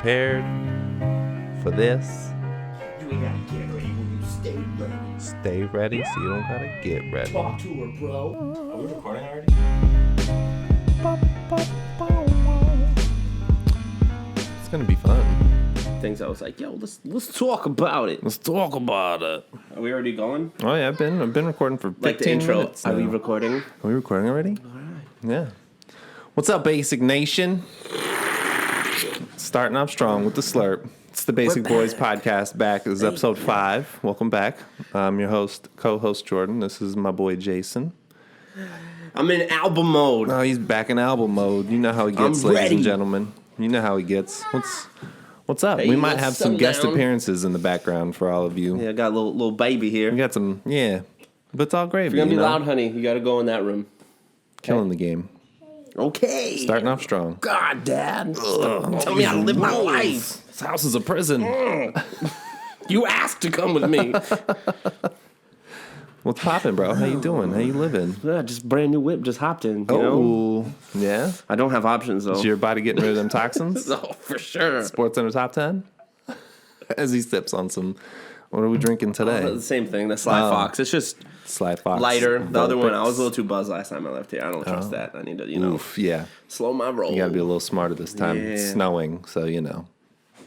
prepared for this? You ain't gotta get ready when you stay ready. Stay ready so you don't gotta get ready. Talk to her, bro. Are we recording already? It's gonna be fun. Things I was like, yo, let's talk about it. Let's talk about it. Are we already going? Oh yeah, I've been recording for 15 Like the intro. minutes Are we now. recording? Are we recording already? All right. Yeah. What's up, Basic Nation? Starting off strong with the slurp. It's the Basic Boyz podcast back. This is episode 5. Welcome back. I'm your co-host Jordan. This is my boy Jason. I'm in album mode. Oh, he's back in album mode. You know how he gets, I'm ladies ready. and gentlemen. You know how he gets. What's up? Hey, we might let's have some settle guest down. appearances in the background for all of you. Yeah, I got a little baby here. We got some, yeah. But it's all great. If you're gonna be loud, honey, you gotta go in that room. Killing the game. Okay. Starting off strong. God, Dad. Tell me how to live my life. This house is a prison. You asked to come with me. What's poppin', bro? How you doing? How you living? Yeah, just brand new whip, just hopped in. You know? Yeah? I don't have options though. Is your body getting rid of them toxins? Oh, for sure. Sports Center top 10? As he sips on some, what are we drinking today? The same thing. The Sly Fox. It's just Sly Fox. lighter. The other one, I was a Vulpix. little too buzzed last time I left here. I don't trust that. I need to, Oof, yeah. slow my roll. You gotta be a little smarter this time. Yeah. It's snowing, so you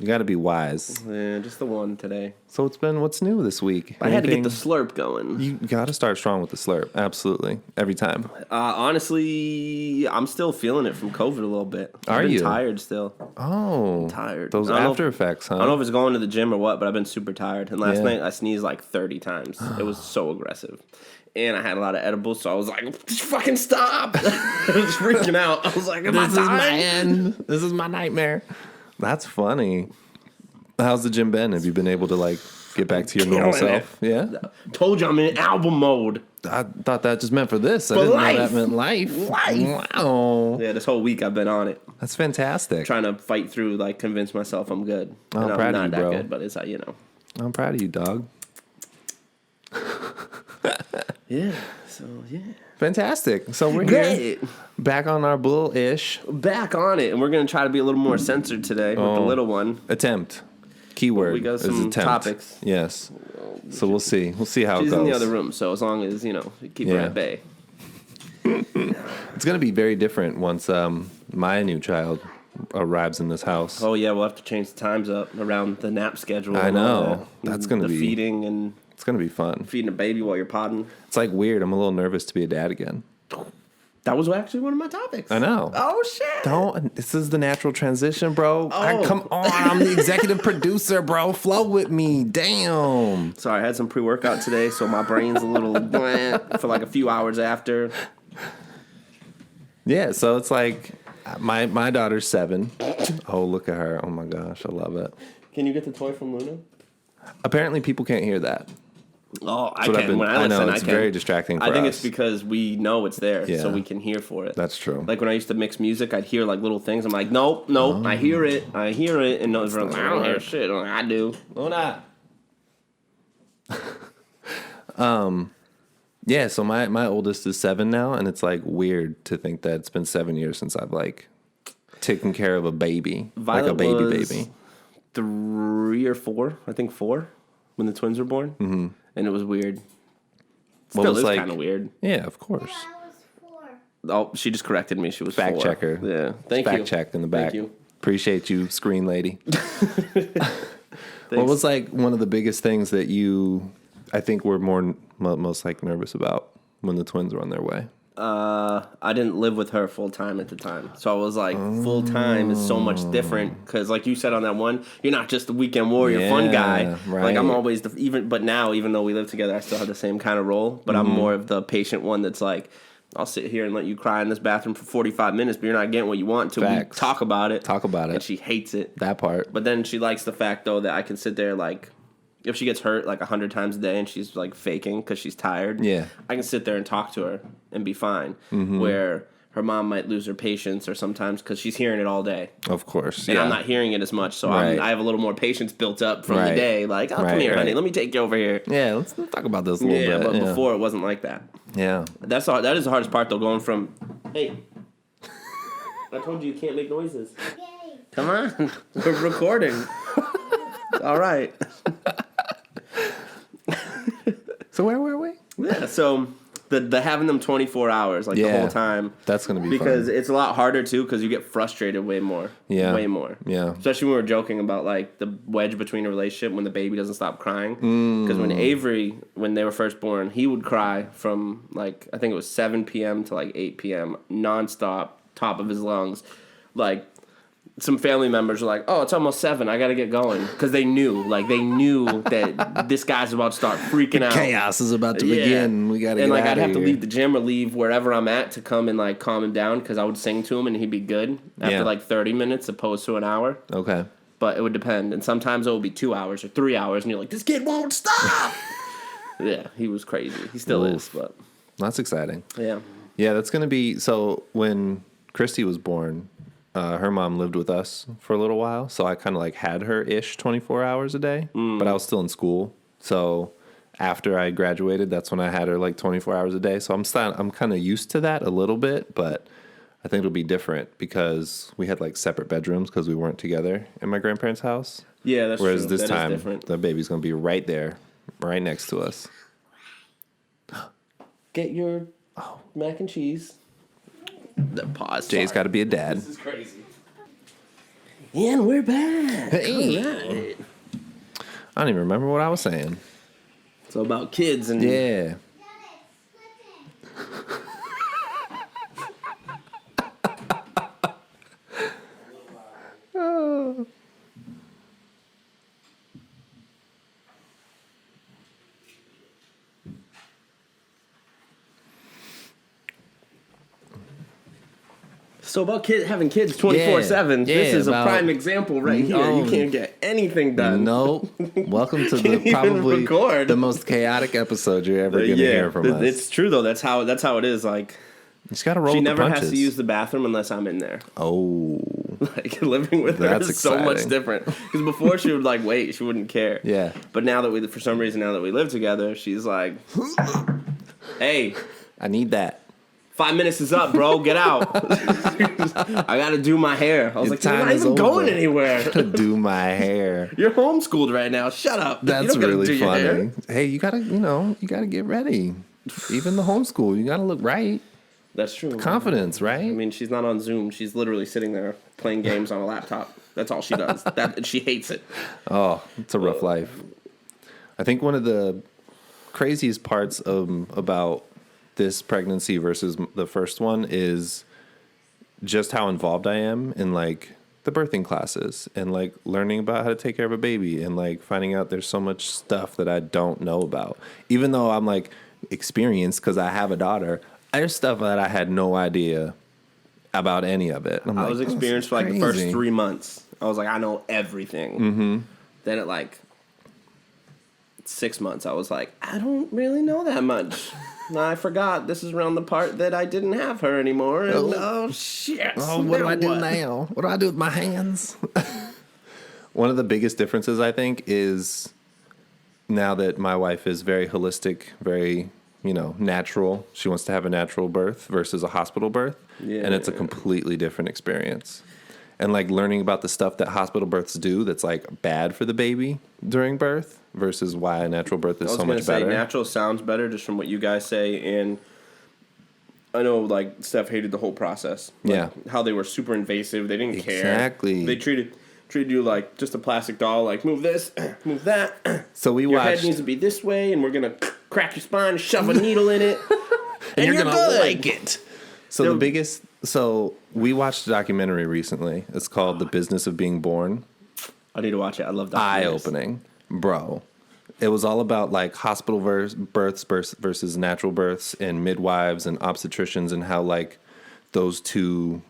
gotta be wise. Yeah, just the one today. So what's new this week? I had to get Anything- the slurp going. You gotta start strong with the slurp. Absolutely. Every time. Honestly, I'm still feeling it from COVID a little bit. Are I've been you? tired still. Oh. Tired. Those I don't know after if- effects, huh? I don't know if it's going to the gym or what, but I've been super tired. And last Yeah. night I sneezed like 30 times. It was so aggressive. And I had a lot of edibles, so I was like, just fucking stop. I was freaking out. I was like, am I This is my dying? end. This is my nightmare. That's funny. How's the gym been? Have you been able to get back to your normal Killing self? Yeah. Told you I'm in album mode. I thought that just meant for this. I For didn't life. know that meant life. Life. Wow. Yeah, this whole week I've been on it. That's fantastic. Trying to fight through, convince myself I'm good. I'm And proud of I'm not you, that bro. good, but it's I'm proud of you, dog. Yeah, so yeah. Fantastic. So we're here Great. back on our bull-ish Back on it, and we're going to try to be a little more censored today with the little one. attempt. Keyword We got is some attempt. topics. Yes. So we'll see. We'll see how She's it goes. in the other room, so as long as, you keep her Yeah. at bay. It's going to be very different once my new child arrives in this house. Oh, yeah, we'll have to change the times up around the nap schedule. I and all know. that. That's gonna the be- feeding and It's going to be fun. feeding a baby while you're podding. It's weird. I'm a little nervous to be a dad again. That was actually one of my topics. I know. Oh, shit. This is the natural transition, bro. Oh. Come on. I'm the executive producer, bro. Flow with me. Damn. Sorry, I had some pre-workout today, so my brain's a little for a few hours after. Yeah, so it's my daughter's 7. Oh, look at her. Oh my gosh, I love it. Can you get the toy from Luna? Apparently people can't hear that. Oh, I That's what can. When I I know, listen, I it's can. very distracting for I think us. it's because we know it's there, Yeah. so we can hear for it. That's true. Like when I used to mix music, I'd hear little things. I'm like, nope, I hear it, and those are like, I don't hear shit. I'm like, I do. Luna. Yeah, so my oldest is 7 now, and it's weird to think that it's been 7 years since I've taken care of a baby. Violet a baby was baby. 3 or 4, I think 4, when the twins were born, and it was weird. Well, Still it's is kind of weird. Yeah, of course. I was 4. Oh, she just corrected me. She was Fact 4. checker. Yeah, thank you. Fact check in the back. Thank you. Appreciate you, screen lady. What Thanks. was one of the biggest things that you, I think, were most nervous about when the twins were on their way? I didn't live with her full time at the time, so I was full time is so much different because, like you said on that one, you're not just the weekend warrior fun guy. Right. I'm always even now, even though we live together, I still have the same kind of role, but I'm more of the patient one that's I'll sit here and let you cry in this bathroom for 45 minutes, but you're not getting what you want until we Facts. talk about it. Talk about it. And she hates it. That part. But then she likes the fact though that I can sit there if she gets hurt 100 times a day and she's faking because she's tired, Yeah. I can sit there and talk to her and be fine. Where her mom might lose her patience or sometimes because she's hearing it all day. Of course. And yeah. I'm not hearing it as much, so Right. I have a little more patience built up from Right. the day. Oh, come Right, here, honey, right. let me take you over here. Yeah, let's talk about this a little Yeah, bit. but before it wasn't like that. Yeah. That is the hardest part though, going from, hey, I told you can't make noises. Yay. Come on. We're recording. All right. So where were we? Yeah, so the having them 24 hours, like the whole time. That's going to be because fun. it's a lot harder, too, because you get frustrated way more. Yeah. Way more. Yeah. Especially when we were joking about, like, the wedge between a relationship when the baby doesn't stop crying. Because when Avery, when they were first born, he would cry from, like, I think it was 7 p.m. to, like, 8 p.m. nonstop, top of his lungs. Like, some family members were like, oh, it's almost 7. I got to get going. Because they knew that this guy's about to start freaking out. Chaos is about to begin. We got to get And, like, out I'd of have to here. leave the gym or leave wherever I'm at to come and, like, calm him down. Because I would sing to him and he'd be good after, like, 30 minutes opposed to an hour. Okay. But it would depend. And sometimes it would be 2 hours or 3 hours. And you're like, this kid won't stop. Yeah, he was crazy. He still is. But That's exciting. yeah. Yeah, that's going to be... So when Christy was born... her mom lived with us for a little while, so I kind of like had her-ish 24 hours a day, but I was still in school. So after I graduated, that's when I had her like 24 hours a day. So I'm kind of used to that a little bit, but I think it'll be different because we had like separate bedrooms because we weren't together in my grandparents' house. Yeah, that's Whereas true. this That is time, different. the baby's going to be right there, right next to us. Get your mac and cheese. The pause. Jay's got to be a dad. This is crazy. And we're back. Hey. All right. I don't even remember what I was saying. So about kids and Yeah. So about having kids 24/7. Yeah, This is a about- prime example right here. You can't get anything done. Nope. Welcome to Can't the even probably record. the most chaotic episode you're ever going to hear from us. It's true though. That's how it is. Like You just got to roll she with never the punches. has to use the bathroom unless I'm in there. Oh. Like living with her That's is so much exciting. different. Because before she would like wait, she wouldn't care. Yeah. But now that for some reason now that we live together, she's like, "Hey, I need that. 5 minutes is up, bro. Get out. I got to do my hair." I was Your like, "You're time not is even going over." anywhere. To do my hair. You're homeschooled right now. Shut up. You That's don't gotta do really your hair." funny. Hey, you got to get ready. Even the homeschool, you got to look right. That's true. Confidence, right? I mean, she's not on Zoom. She's literally sitting there playing games on a laptop. That's all she does. She hates it. Oh, it's a rough life. I think one of the craziest parts about this pregnancy versus the first one is just how involved I am in like the birthing classes and like learning about how to take care of a baby and like finding out there's so much stuff that I don't know about. Even though I'm like experienced because I have a daughter, there's stuff that I had no idea about any of it. I was experienced for like the first 3 months. I was like, I know everything. Mm-hmm. Then at like 6 months, I was like, I don't really know that much. I forgot this is around the part that I didn't have her anymore. And, oh shit. Oh, what do I do now? What do I do with my hands? One of the biggest differences, I think, is now that my wife is very holistic, very, natural. She wants to have a natural birth versus a hospital birth. Yeah. And it's a completely different experience. And like learning about the stuff that hospital births do that's like bad for the baby during birth versus why a natural birth is so much better. Natural sounds better just from what you guys say. And I know like Steph hated the whole process. Like, Yeah. how they were super invasive. They didn't care. Exactly. They treated you like just a plastic doll. Like move this, move that. So we Your watched. head needs to be this way, and we're gonna crack your spine, shove a needle in it, and you're gonna good. like it. So we watched a documentary recently. It's called The Business of Being Born. I need to watch it. I love that. Eye-opening, bro. It was all about like hospital births versus natural births and midwives and obstetricians and how like those two,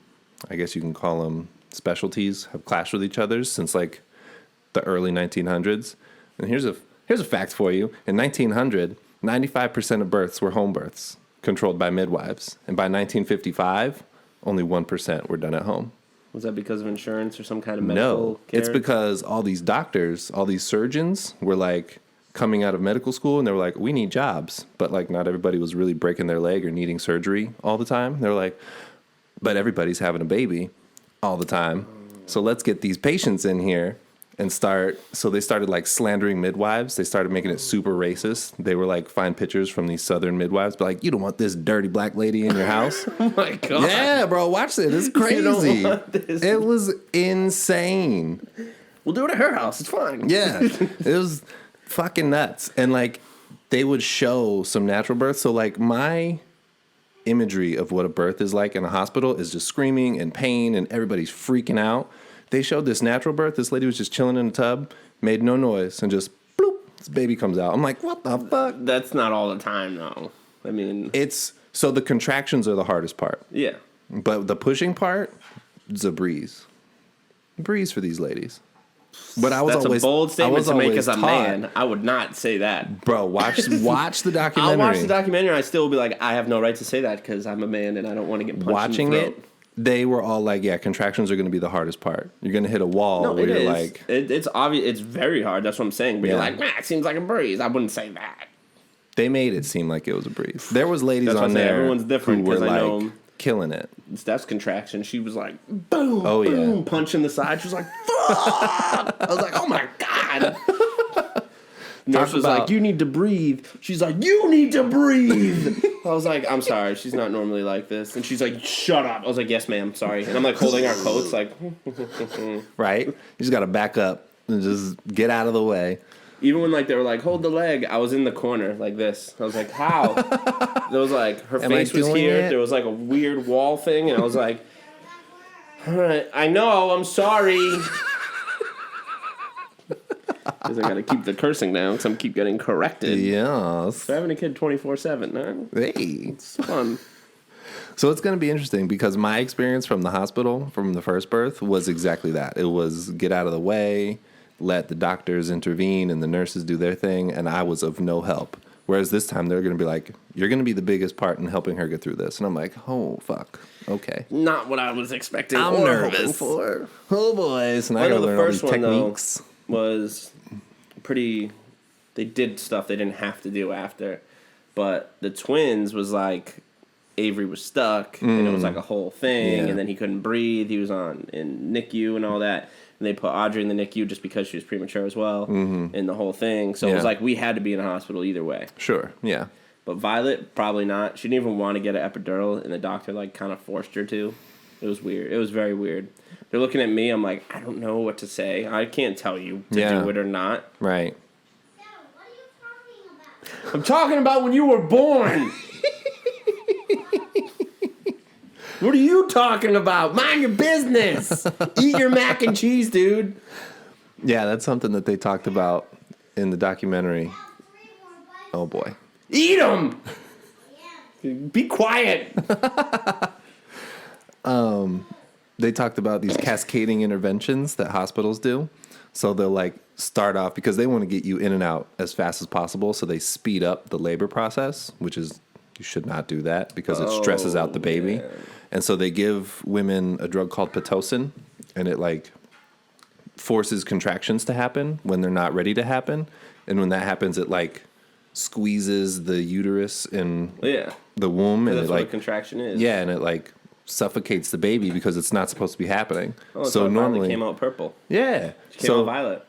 I guess you can call them specialties, have clashed with each other since like the early 1900s. And here's a fact for you. In 1900, 95% of births were home births controlled by midwives. And by 1955, only 1% were done at home. Was that because of insurance or some kind of medical No, care? it's because all these doctors, all these surgeons were like coming out of medical school and they were like, we need jobs. But like not everybody was really breaking their leg or needing surgery all the time. They were like, but everybody's having a baby all the time. So let's get these patients in here and start. So they started like slandering midwives. They started making it super racist. They were like, find pictures from these southern midwives, but like, you don't want this dirty black lady in your house. Oh my God. Yeah, bro, watch it. It's crazy. You don't want this. It was insane. We'll do it at her house. It's fine. Yeah, it was fucking nuts. And like, they would show some natural births. So like, my imagery of what a birth is like in a hospital is just screaming and pain and everybody's freaking out. They showed this natural birth. This lady was just chilling in a tub, made no noise, and just bloop, this baby comes out. I'm like, what the fuck? That's not all the time, though. I mean, It's so the contractions are the hardest part, yeah. but the pushing part is a breeze. Breeze for these ladies. But I was That's always a bold statement to make as a taught, man. I would not say that. Bro, watch the documentary. I'll watch the documentary and I still will be like, I have no right to say that because I'm a man and I don't want to get punched Watching in the it, throat. they were all like, yeah, contractions are going to be the hardest part. You're going to hit a wall No, where it you're is. like... It's obvious. It's very hard. That's what I'm saying. But Yeah. you're like, man, it seems like a breeze. I wouldn't say that. They made it seem like it was a breeze. There was ladies That's what on I'm saying. there Everyone's different who were 'cause I like know- killing it. That's contraction. She was like, boom, Oh, yeah. boom, punch in the side. She was like, fuck. I was like, oh my God. Nurse was about- like, you need to breathe. She's like, you need to breathe. I was like, I'm sorry. She's not normally like this. And she's like, shut up. I was like, yes, ma'am. Sorry. And I'm like holding our coats like, Right? You just got to back up and just get out of the way. even when like they were like, hold the leg, I was in the corner like this. I was like, how? There was like, her Am I face was doing here. it? There was like a weird wall thing. And I was like, all right, I know, I'm sorry. Because I got to keep the cursing down because I'm keep getting corrected. Yes. So having a kid 24/7, huh? Hey. It's fun. So it's going to be interesting because my experience from the hospital, from the first birth, was exactly that. It was get out of the way, let the doctors intervene and the nurses do their thing, and I was of no help. Whereas this time they're going to be like, you're going to be the biggest part in helping her get through this. And I'm like, oh, fuck. Okay. Not what I was expecting I'm or nervous. hoping for. Oh, boys. And I I got know to the learn all first these one, though, techniques. was pretty... They did stuff they didn't have to do after. But the twins was like... Avery was stuck, and it was like a whole thing, Yeah. and then he couldn't breathe. He was in NICU and all that. And they put Audrey in the NICU just because she was premature as well, in the whole thing. So it was Yeah. like we had to be in a hospital either way. Sure. Yeah. But Violet, probably not. She didn't even want to get an epidural, and the doctor like kind of forced her to. It was weird. It was very weird. They're looking at me. I'm like, I don't know what to say. I can't tell you to Yeah. do it or not. Right. Dad, what are you talking about? I'm talking about when you were born. What are you talking about? Mind your business. Eat your mac and cheese, dude. Yeah, that's something that they talked about in the documentary. Oh, boy. Eat them. Be quiet. They talked about these cascading interventions that hospitals do. So they'll like start off because they want to get you in and out as fast as possible. So they speed up the labor process, which is, you should not do that because it stresses out the baby. man. And so they give women a drug called Pitocin, and it like forces contractions to happen when they're not ready to happen. And when that happens, it like squeezes the uterus in Yeah. the womb, and That's it what a like contraction is. yeah, and it like suffocates the baby because it's not supposed to be happening. Oh, that's so why Violet normally, came out purple. yeah, Came so out violet.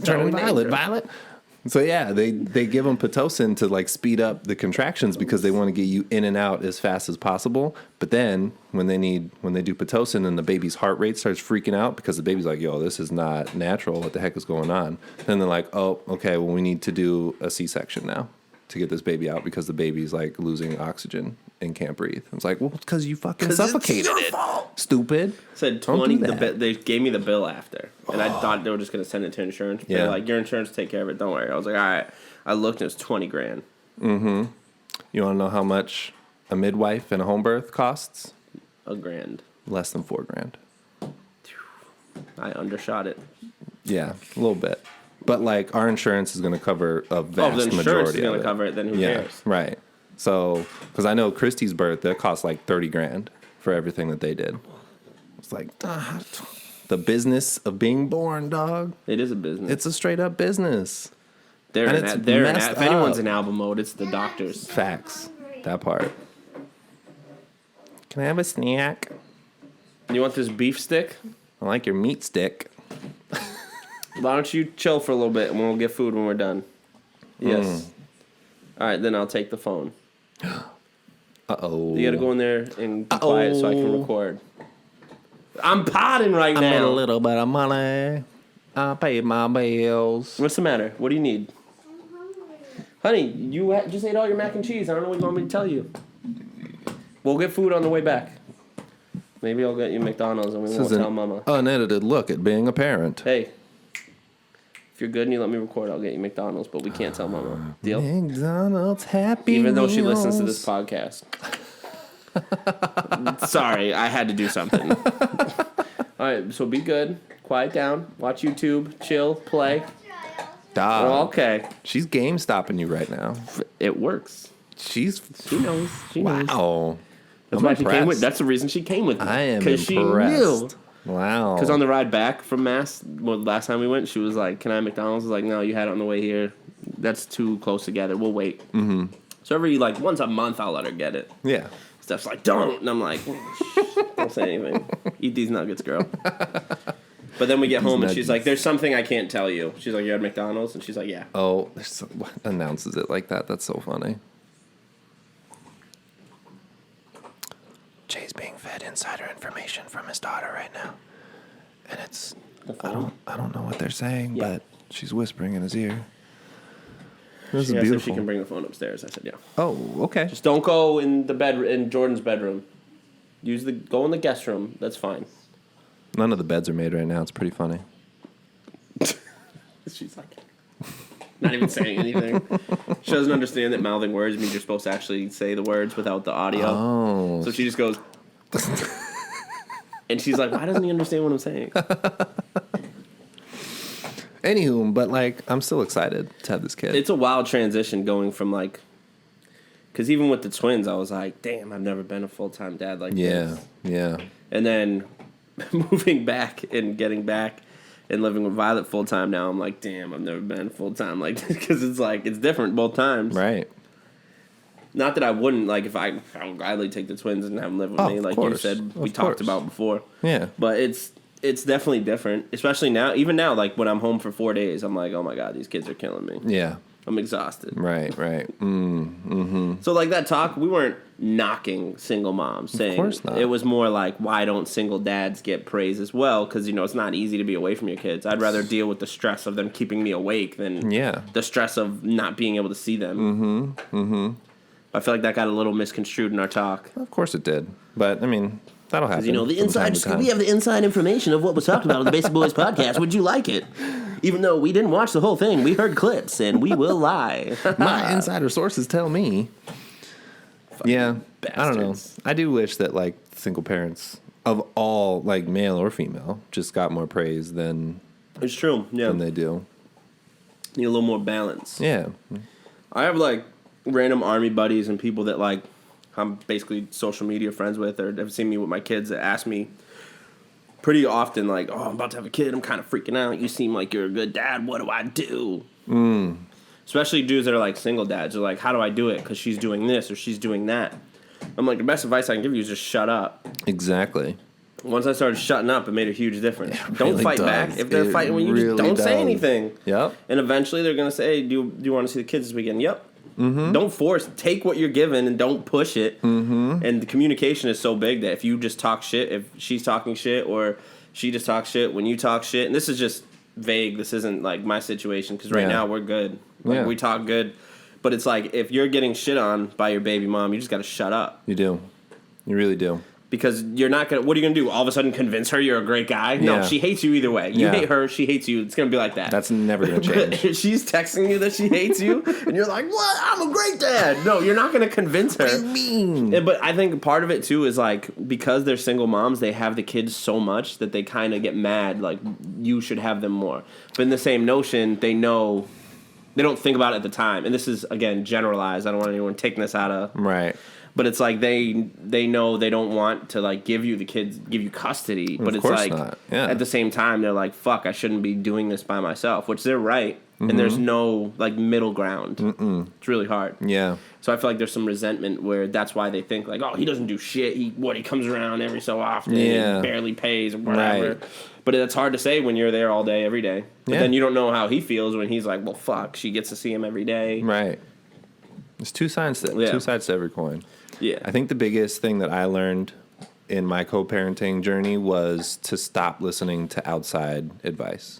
turning we named violet, her. violet. So yeah, they give them Pitocin to like speed up the contractions because they want to get you in and out as fast as possible. But then when they do Pitocin and the baby's heart rate starts freaking out because the baby's like, yo, this is not natural. What the heck is going on? Then they're like, oh, okay, well we need to do a C-section now to get this baby out because the baby's like losing oxygen and can't breathe. It's like, well, it's because you fucking suffocated it. Stupid. Said Don't 20. do that. They gave me the bill after, and I thought they were just gonna send it to insurance. But Yeah. they're like, your insurance will take care of it. Don't worry. I was like, all right. I looked, and it was $20,000. You want to know how much a midwife and a home birth costs? $1,000. Less than $4,000. I undershot it. Yeah, a little bit. But like our insurance is going to cover a Oh, vast the insurance majority is gonna of it. cover it. Then who Yeah, cares? right. So, because I know Christy's birth, that cost like $30,000 for everything that they did. It's like the business of being born, dog. It is a business. It's a straight up business. They're and in it's that. They're in messed that. If anyone's up. in album mode, it's the doctors. Facts. That part. Can I have a snack? You want this beef stick? I like your meat stick. Why don't you chill for a little bit and we'll get food when we're done? Yes. All right, then I'll take the phone. Uh-oh. You gotta go in there and be quiet so I can record. I'm potting right I made a now. little bit of money. I paid my bills. What's the matter? What do you need? I'm hungry. Honey, you just ate all your mac and cheese. I don't know what you want me to tell you. We'll get food on the way back. Maybe I'll get you McDonald's and we This won't is tell an Mama. unedited look at being a parent. Hey, if you're good and you let me record, I'll get you McDonald's, but we can't tell Mama. Deal? McDonald's Happy Even though she Meals. listens to this podcast. Sorry, I had to do something. All right, so be good. Quiet down. Watch YouTube. Chill. Play. Dog. Oh, okay. She's game stopping you right now. It works. She knows. She knows. Wow. That's I'm why she came impressed. with. That's the reason she came with me. I am Because she knew. impressed. Wow. Because on the ride back from Mass, last time we went, she was like, "Can I have McDonald's?" I was like, "No, you had it on the way here. That's too close together. We'll wait." Mm-hmm. So every once a month, I'll let her get it. Yeah. Steph's like, "Don't," and I'm like, "Don't say anything. Eat these nuggets, girl." But then we get home and she's like, "There's something I can't tell you." She's like, "You had McDonald's?" And she's like, "Yeah." Oh, announces it like that. That's so funny. Jay's being fed insider information from his daughter right now, and it's I don't know what they're saying, Yeah. but she's whispering in his ear. This is She asked if beautiful. she can bring the phone upstairs. I said, "Yeah." Oh, okay. Just don't go in the bed in Jordan's bedroom. Go in the guest room. That's fine. None of the beds are made right now. It's pretty funny. She's like, not even saying anything. She doesn't understand that mouthing words means you're supposed to actually say the words without the audio. Oh, So she just goes, and she's like, "Why doesn't he understand what I'm saying?" anywho, but I'm still excited to have this kid. It's a wild transition going from because even with the twins, I was like, "Damn, I've never been a full-time dad like this." yeah. And then moving back and getting back and living with Violet full-time now, I'm like, "Damn, I've never been full-time like this," because it's different both times. Right. Not that I wouldn't, if I would gladly take the twins and have them live with me, of like course. you said, we Of talked course. about before. Yeah. But it's definitely different, especially now. Even now, when I'm home for 4 days, I'm like, "Oh my God, these kids are killing me." Yeah. I'm exhausted. Right. So that talk, we weren't knocking single moms, saying course not. it was more like, why don't single dads get praise as well? Because it's not easy to be away from your kids. I'd rather deal with the stress of them keeping me awake than the stress of not being able to see them. I feel like that got a little misconstrued in our talk. Of course it did. But, I mean, that'll happen. The from time inside, to time. we have the inside information of what was talked about on the Basic Boys podcast. Would you like it? Even though we didn't watch the whole thing, we heard clips, and we will lie. My insider sources tell me. Yeah, I don't know. bastards. I do wish that single parents of all male or female just got more praise than It's true. Yeah, they do. need a little more balance. Yeah, I have random army buddies and people that I'm basically social media friends with or have seen me with my kids that ask me pretty often "Oh, I'm about to have a kid. I'm kind of freaking out. You seem like you're a good dad. What do I do?" Especially dudes that are single dads. They're like, "How do I do it? Because she's doing this or she's doing that." I'm like, the best advice I can give you is just shut up. exactly. Once I started shutting up, it made a huge difference. Don't really fight does. back. If they're It fighting when you just really don't say does. anything. Yep. And eventually they're going to say, hey, do you want to see the kids this weekend? Yep. Mm-hmm. Don't force. Take what you're given and don't push it. Mm-hmm. And the communication is so big that if you just talk shit, if she's talking shit or she just talks shit when you talk shit, and this is just vague. This isn't my situation because right now we're good. We talk good. But it's if you're getting shit on by your baby mom, you just got to shut up. You do. You really do. Because you're not going to... What are you going to do? All of a sudden convince her you're a great guy? No, Yeah. she hates you either way. You hate her, she hates you. It's going to be like that. That's never going to change. If she's texting you that she hates you, and you're like, "What? I'm a great dad." No, you're not going to convince her. What do you mean? Yeah, but I think part of it, too, is because they're single moms, they have the kids so much that they kind of get mad, you should have them more. But in the same notion, they know... They don't think about it at the time. And this is, again, generalized. I don't want anyone taking this out of... Right. But it's they know they don't want to give you the kids, give you custody. But Of it's course not. Yeah. at the same time they're like, fuck, I shouldn't be doing this by myself, which they're right. and there's no like middle ground. It's really hard. Yeah. So I feel like there's some resentment where that's why they think like, oh, he doesn't do shit. He comes around every so often. Yeah. He barely pays or whatever. Right. But it's hard to say when you're there all day, every day. But Yeah. then you don't know how he feels when he's like, well, fuck, she gets to see him every day. Right. There's two sides to every coin. Yeah. I think the biggest thing that I learned in my co-parenting journey was to stop listening to outside advice.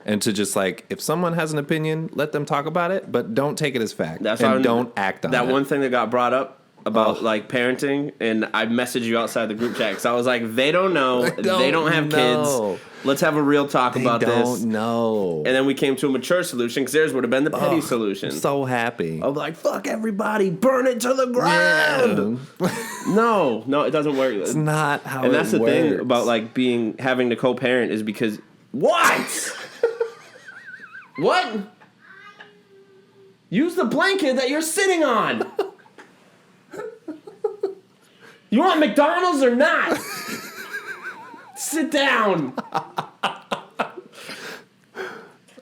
And to just like, if someone has an opinion, let them talk about it, but don't take it as fact. And don't act on it. That one thing that got brought up about like parenting, and I messaged you outside the group chat because I was like, they don't know, they don't have kids. Let's have a real talk about this. They don't know. And then we came to a mature solution because theirs would have been the petty solution. I'm so happy. I was like, fuck everybody, burn it to the ground. No, it doesn't work. It's not how it works. And that's the thing about like having to co-parent is because what? What? Use the blanket that you're sitting on. You want McDonald's or not? Sit down.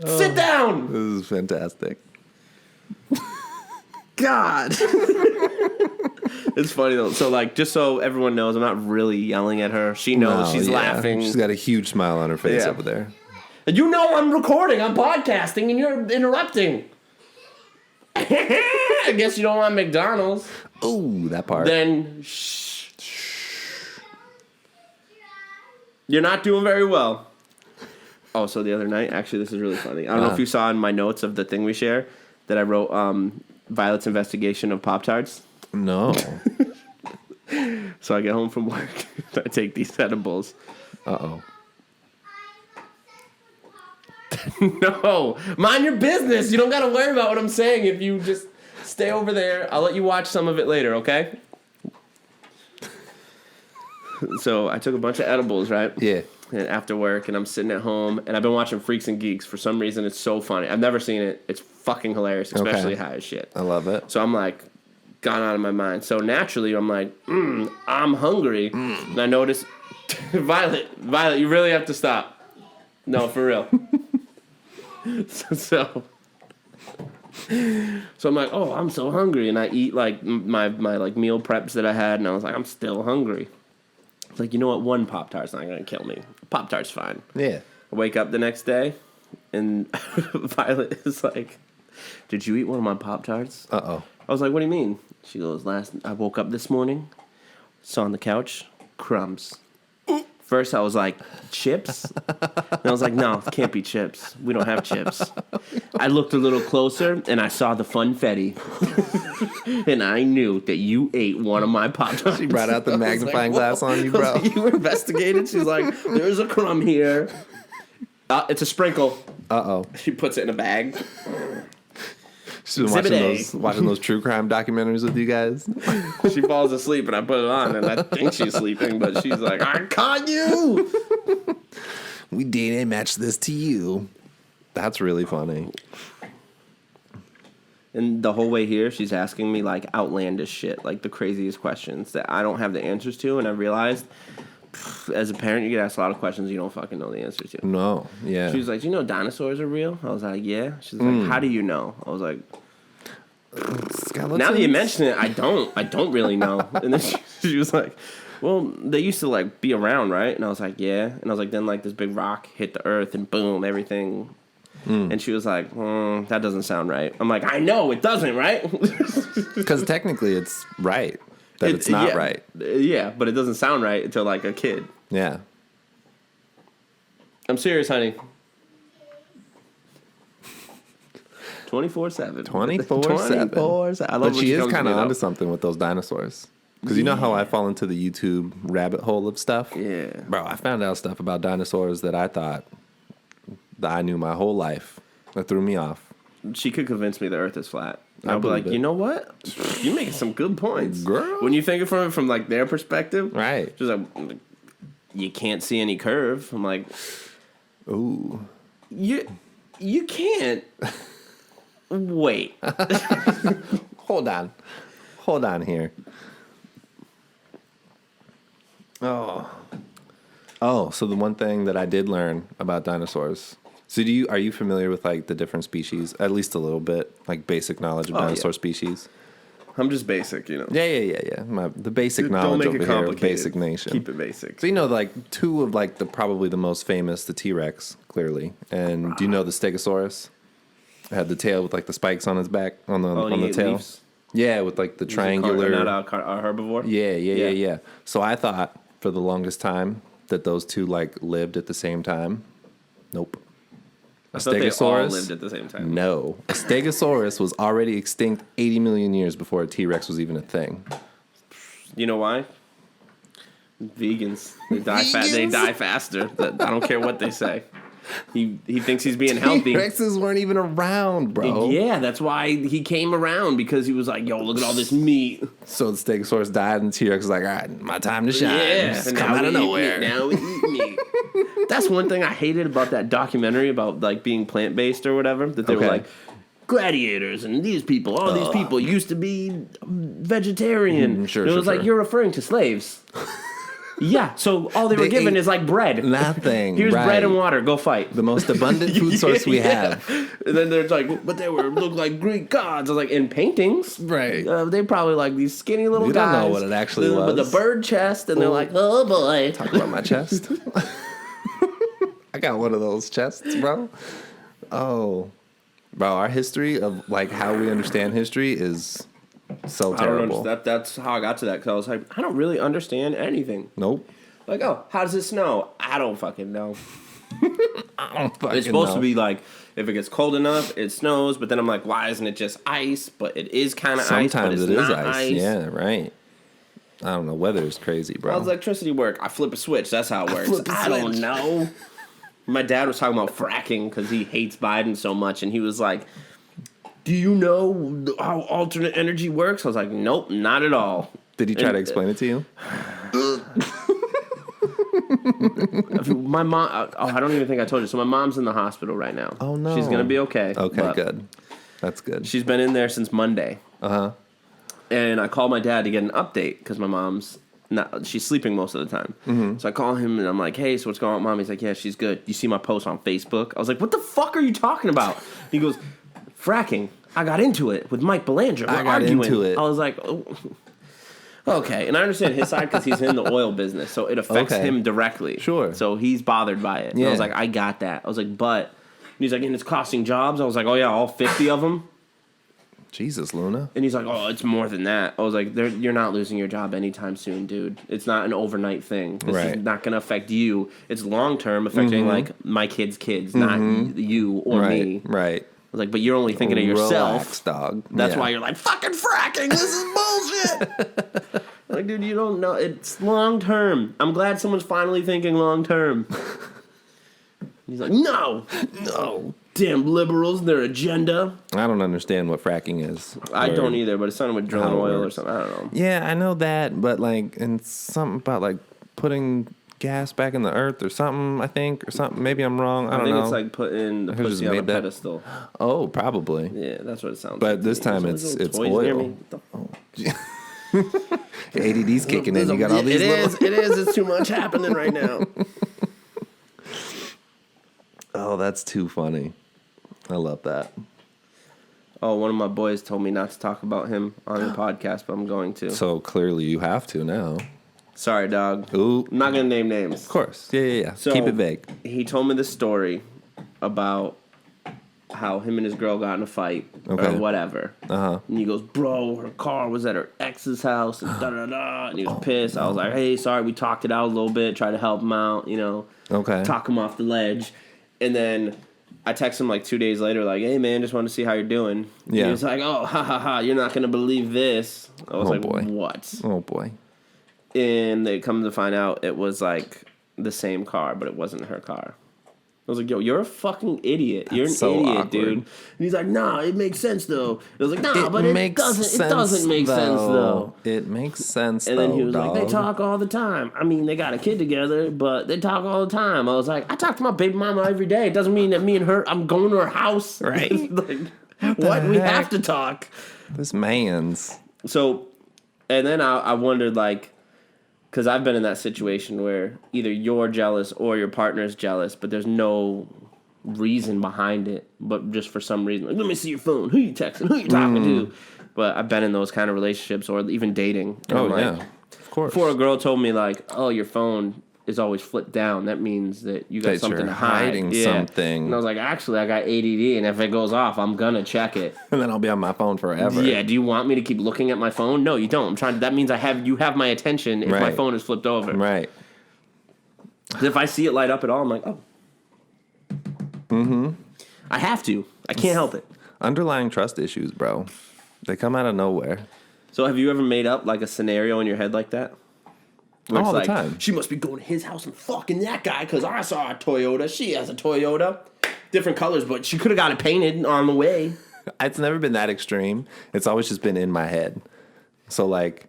Sit down. This is fantastic. God. It's funny though. So like, just so everyone knows, I'm not really yelling at her. She knows. She's laughing. She's got a huge smile on her face over there. And you know I'm recording. I'm podcasting, and you're interrupting. I guess you don't want McDonald's. Ooh, that part. Then shh. You're not doing very well. Oh, so the other night, actually, this is really funny. I don't know if you saw in my notes of the thing we share that I wrote Violet's investigation of Pop-Tarts. No. So I get home from work. I take these edibles. Uh-oh. No. Mind your business. You don't got to worry about what I'm saying if you just stay over there. I'll let you watch some of it later, okay? So I took a bunch of edibles, right? Yeah. And after work, and I'm sitting at home, and I've been watching Freaks and Geeks. For some reason, it's so funny. I've never seen it. It's fucking hilarious, especially high as shit. I love it. So I'm like, gone out of my mind. So naturally, I'm like, I'm hungry. And I notice, Violet, you really have to stop. No, for real. So I'm like, oh, I'm so hungry. And I eat like my like meal preps that I had, and I was like, I'm still hungry. It's like, you know what? One Pop-Tart's not going to kill me. Pop-Tart's fine. Yeah. I wake up the next day, and Violet is like, did you eat one of my Pop-Tarts? Uh-oh. I was like, what do you mean? She goes, I woke up this morning, saw on the couch, crumbs. First, I was like, chips? And I was like, no, it can't be chips. We don't have chips. I looked a little closer, and I saw the funfetti. And I knew that you ate one of my Pop-Tarts. She brought out the magnifying glass on you, bro. You were investigated? She's like, there's a crumb here. It's a sprinkle. Uh-oh. She puts it in a bag. She's been watching those true crime documentaries with you guys. She falls asleep, and I put it on, and I think she's sleeping, but she's like, I caught you! We DNA matched this to you. That's really funny. And the whole way here, she's asking me, like, outlandish shit, like the craziest questions that I don't have the answers to, and I realized, as a parent, you get asked a lot of questions you don't fucking know the answers to. No, yeah. She was like, do you know dinosaurs are real? I was like, yeah. She's like, how do you know? I was like, Skeletons? now that you mention it, I don't really know. And then she was like, well, they used to, like, be around, right? And I was like, yeah. And I was like, then, like, this big rock hit the earth, and boom, everything. And she was like, that doesn't sound right. I'm like, I know, it doesn't, right? Because technically it's right. That it's not right. Yeah, but it doesn't sound right to, like, a kid. Yeah. I'm serious, honey. 24/7. 24/7. I love But she is kind of onto something with those dinosaurs. Because you know how I fall into the YouTube rabbit hole of stuff? Yeah. Bro, I found out stuff about dinosaurs that I thought that I knew my whole life. That threw me off. She could convince me the earth is flat. I I'll be like, believe it. you know what? You're making some good points. Girl. When you think of it from like their perspective. Right. She's like, you can't see any curve. I'm like, ooh. You can't. Wait. Hold on here. Oh, so the one thing that I did learn about dinosaurs So are you familiar with like the different species? At least a little bit, like basic knowledge of dinosaur species. I'm just basic, Yeah. The basic Don't knowledge make over it here, of complicated. Basic Nation. Keep it basic. So you know, like two of like probably the most famous, the T-Rex, clearly. And do you know the Stegosaurus? It had the tail with like the spikes on his back on the tail. Leaves? Yeah, with like the triangular. Not a herbivore. Yeah. So I thought for the longest time that those two like lived at the same time. Nope. I thought they all lived at the same time. No. A Stegosaurus was already extinct 80 million years before a T-Rex was even a thing. You know why? Vegans. They die faster. I don't care what they say. He thinks he's being healthy. T-Rexes weren't even around, bro. Yeah, that's why he came around, because he was like, yo, look at all this meat. So the Stegosaurus died, and the T-Rex was like, all right, my time to shine. Yeah, Just and come out of nowhere. Now we eat meat. That's one thing I hated about that documentary about like being plant-based or whatever, that they were like, gladiators and these people, all these people used to be vegetarian. Sure, it was like, you're referring to slaves. Yeah, so all they were given is like bread. Nothing. Here's bread and water. Go fight. The most abundant food source we have. And then there's like, but they look like Greek gods. I was like, in paintings, Right. They probably like these skinny little You guys. don't know what it actually was. With the bird chest, and they're like, oh boy. Talk about my chest. I got one of those chests, bro. Oh. Bro, our history of like how we understand history is so I terrible. don't understand. That's how I got to that, because I was like, I don't really understand anything. Nope. Like, oh, how does it snow? I don't fucking know. I don't fucking It's supposed know. to be like, if it gets cold enough, it snows. But then I'm like, why isn't it just ice? But it is kind of ice. But Sometimes it's it is not ice. Yeah, right. I don't know. Weather is crazy, bro. How does electricity work? I flip a switch. That's how it works. flip a I don't switch. know. My dad was talking about fracking because he hates Biden so much, and he was like, do you know how alternate energy works? I was like, nope, not at all. Did he try to explain it to you? My mom, I don't even think I told you. So my mom's in the hospital right now. Oh, no. She's going to be okay. Okay, but good. That's good. She's been in there since Monday. Uh-huh. And I called my dad to get an update because my mom's she's sleeping most of the time. Mm-hmm. So I call him and I'm like, hey, so what's going on, Mom? He's like, yeah, she's good. You see my post on Facebook? I was like, what the fuck are you talking about? He goes, fracking. I got into it with Mike Belanger. We're arguing. Into it. I was like, oh. Okay. And I understand his side because he's in the oil business. So it affects him directly. Sure. So he's bothered by it. And I was like, I got that. I was like, but. And he's like, and it's costing jobs. I was like, oh, yeah, all 50 of them. Jesus, Luna. And he's like, oh, it's more than that. I was like, you're not losing your job anytime soon, dude. It's not an overnight thing. This is not going to affect you. It's long-term affecting, like, my kids' kids, not you or me. Right. I was like, but you're only thinking of yourself. Relax, dog. That's why you're like, fucking fracking. This is bullshit. Like, dude, you don't know. It's long-term. I'm glad someone's finally thinking long-term. He's like, no. Damn liberals and their agenda. I don't understand what fracking is. I don't either, but it's something with drilling oil or something. I don't know. Yeah, I know that, but like, and something about like putting gas back in the earth or something, I think, or something. Maybe I'm wrong. I don't know. think it's like putting the pussy on a pedestal. Oh, probably. Yeah, that's what it sounds like. But this time it's oil. ADD's kicking in. You got all these It is. It's too much happening right now. Oh, that's too funny. I love that. Oh, one of my boys told me not to talk about him on the podcast, but I'm going to. So clearly you have to now. Sorry, dog. Ooh. I'm not going to name names. Of course. Yeah. So, keep it vague. He told me this story about how him and his girl got in a fight or whatever. Uh-huh. And he goes, bro, her car was at her ex's house and da-da-da. And he was pissed. I was like, hey, sorry, we talked it out a little bit, tried to help him out, talk him off the ledge. And then I text him like 2 days later, like, hey, man, just wanted to see how you're doing. Yeah. He was like, oh, ha, ha, ha, you're not going to believe this. I was like, boy. What? Oh, boy. And they come to find out it was like the same car, but it wasn't her car. I was like, yo, you're a fucking idiot. You're an so idiot, awkward. dude. And he's like, nah, it makes sense, though. I was like, nah, It but it makes doesn't make sense, though. It makes sense, And though, then he was dog. like, they talk all the time. I mean, they got a kid together, but they talk all the time. I was like, I talk to my baby mama every day. It doesn't mean that me and her, I'm going to her house. Right. Like, what? We have to talk. This man's. So, and then I wondered, like, because I've been in that situation where either you're jealous or your partner's jealous, but there's no reason behind it, but just for some reason, like, let me see your phone. Who you texting? Who you talking to? But I've been in those kind of relationships or even dating. And I'm like, yeah, of course. Before a girl told me like, oh, your phone is always flipped down. That means that you got That something you're to hide. hiding something. And I was like, actually, I got ADD, and if it goes off, I'm gonna check it. And then I'll be on my phone forever. Yeah. Do you want me to keep looking at my phone? No, you don't. I'm trying. That means you have my attention if my Right. phone is flipped over. Right. If I see it light up at all, I'm like, oh. Mm-hmm. I have to. I can't help it. Underlying trust issues, bro. They come out of nowhere. So have you ever made up like a scenario in your head like that? Where All it's the like, time. she must be going to his house and fucking that guy because I saw a Toyota. She has a Toyota. Different colors, but she could have got it painted on the way. It's never been that extreme. It's always just been in my head. So, like,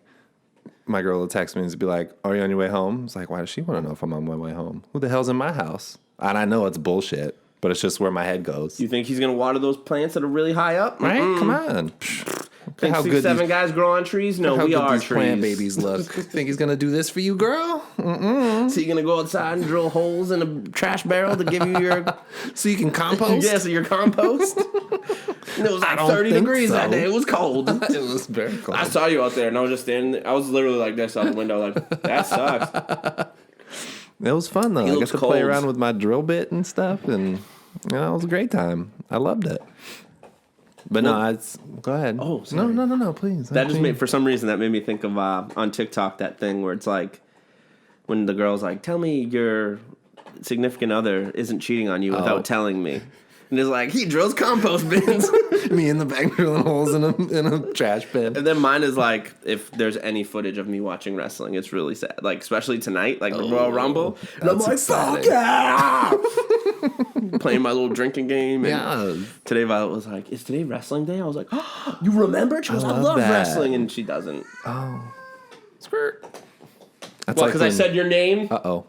my girl will text me and be like, are you on your way home? It's like, why does she want to know if I'm on my way home? Who the hell's in my house? And I know it's bullshit, but it's just where my head goes. You think he's going to water those plants that are really high up? Right? Mm-mm. Come on. Think how 6, good 7 guys grow on trees? No, How we good are these trees. plant babies look. Think he's going to do this for you, girl? So you're going to go outside and drill holes in a trash barrel to give you your... So you can compost? Yeah, so your compost? And it was like don't 30 think degrees so. that day. It was cold. It was very cold. I saw you out there, and I was just standing there. I was literally like this out the window, like, that sucks. It was fun, though. I got looks to play cold. around with my drill bit and stuff, and it was a great time. I loved it. But no, it's... Go ahead. Oh, sorry. No, please. That just made, for some reason, that made me think of on TikTok that thing where it's like when the girl's like, "Tell me your significant other isn't cheating on you without telling me," and it's like he drills compost bins. me in the back drilling holes in a trash bin. And then mine is like, if there's any footage of me watching wrestling, it's really sad. Like especially tonight, like the Royal Rumble, and I'm like, exciting. "Fuck yeah!" Playing my little drinking game. And Yeah. Today Violet was like, "Is today wrestling day?" I was like, "Oh, you remember?" She goes, "I love love that. wrestling," and she doesn't. Skirt. That's Well, because I said your name. Uh-oh.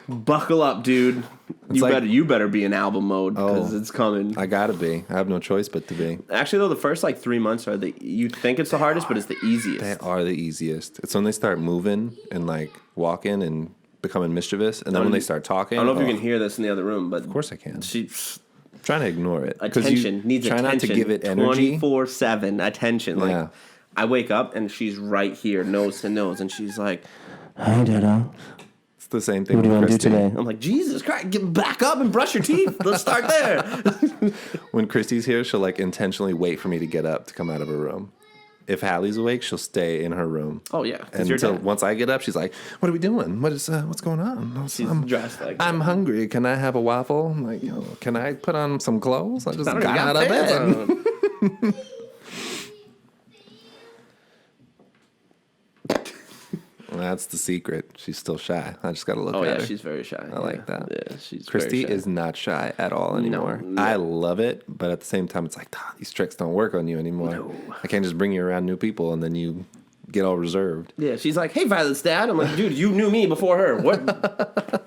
Buckle up, dude. like- You better be in album mode because it's coming. I gotta be. I have no choice but to be. Actually, though, the first like 3 months are you think it's the hardest, but it's the easiest. They are the easiest. It's when they start moving and like walking and becoming mischievous, and then when they start talking. I don't know if you can hear this in the other room, but Of course I can. She Trying to ignore it. 'Cause attention needs try attention. not to give it energy. 24/7 attention. Like Yeah. I wake up and she's right here, nose to nose, and she's like, "Hi, Dada. It's the same thing What do you with want to do Christy. today?" I'm like, "Jesus Christ, get back up and brush your teeth. Let's start there." When Christy's here, she'll like intentionally wait for me to get up to come out of her room. If Hallie's awake, she'll stay in her room. Oh yeah, 'cause And you're until dead. once I get up, she's like, "What are we doing? What's going on?" She's dressed like I'm hungry. Can I have a waffle? I'm like, can I put on some clothes? I just I don't got even out of pants bed. on. That's the secret. She's still shy. I just got to look Oh at yeah, her. she's very shy. I like that. Yeah, she's Christy very shy. is not shy at all anymore. no. I love it, but at the same time, it's like, these tricks don't work on you anymore. No. I can't just bring you around new people and then you get all reserved. Yeah, she's like, "Hey, Violet's dad." I'm like, "Dude, you knew me before her. What?"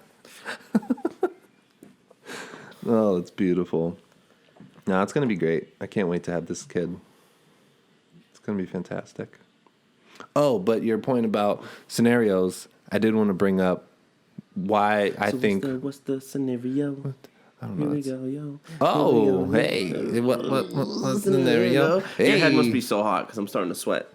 Oh, it's beautiful. No, it's going to be great. I can't wait to have this kid. It's going to be fantastic. Oh, but your point about scenarios, I did want to bring up why I think... What's the scenario? I don't Here know. we go, yo. Oh, Here we go. hey. What's the scenario? Hey. Your head must be so hot because I'm starting to sweat.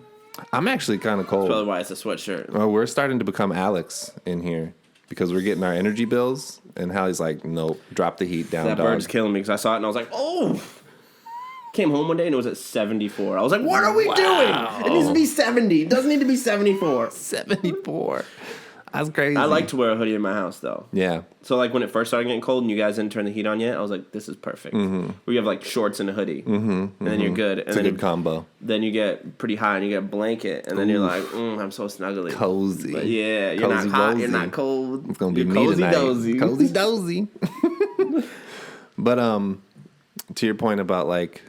I'm actually kind of cold. Probably why it's a sweatshirt. Oh, we're starting to become Alex in here because we're getting our energy bills, and Hallie's like, nope, drop the heat down, That dog. bird's killing me because I saw it and I was like, "Oh." Came home one day and it was at 74. I was like, "What are we doing? It needs to be 70. It doesn't need to be 74. 74. That's crazy. I like to wear a hoodie in my house though. Yeah. So like when it first started getting cold and you guys didn't turn the heat on yet, I was like, "This is perfect." Where you have like shorts and a hoodie, and then you're good. And It's a then good combo. then you get pretty high and you get a blanket, and then you're like, "I'm so snuggly." Cozy. But yeah, you're Cozy not hot, dozy. you're not cold. It's gonna be You're me cozy tonight. dozy. Cozy dozy. But to your point about like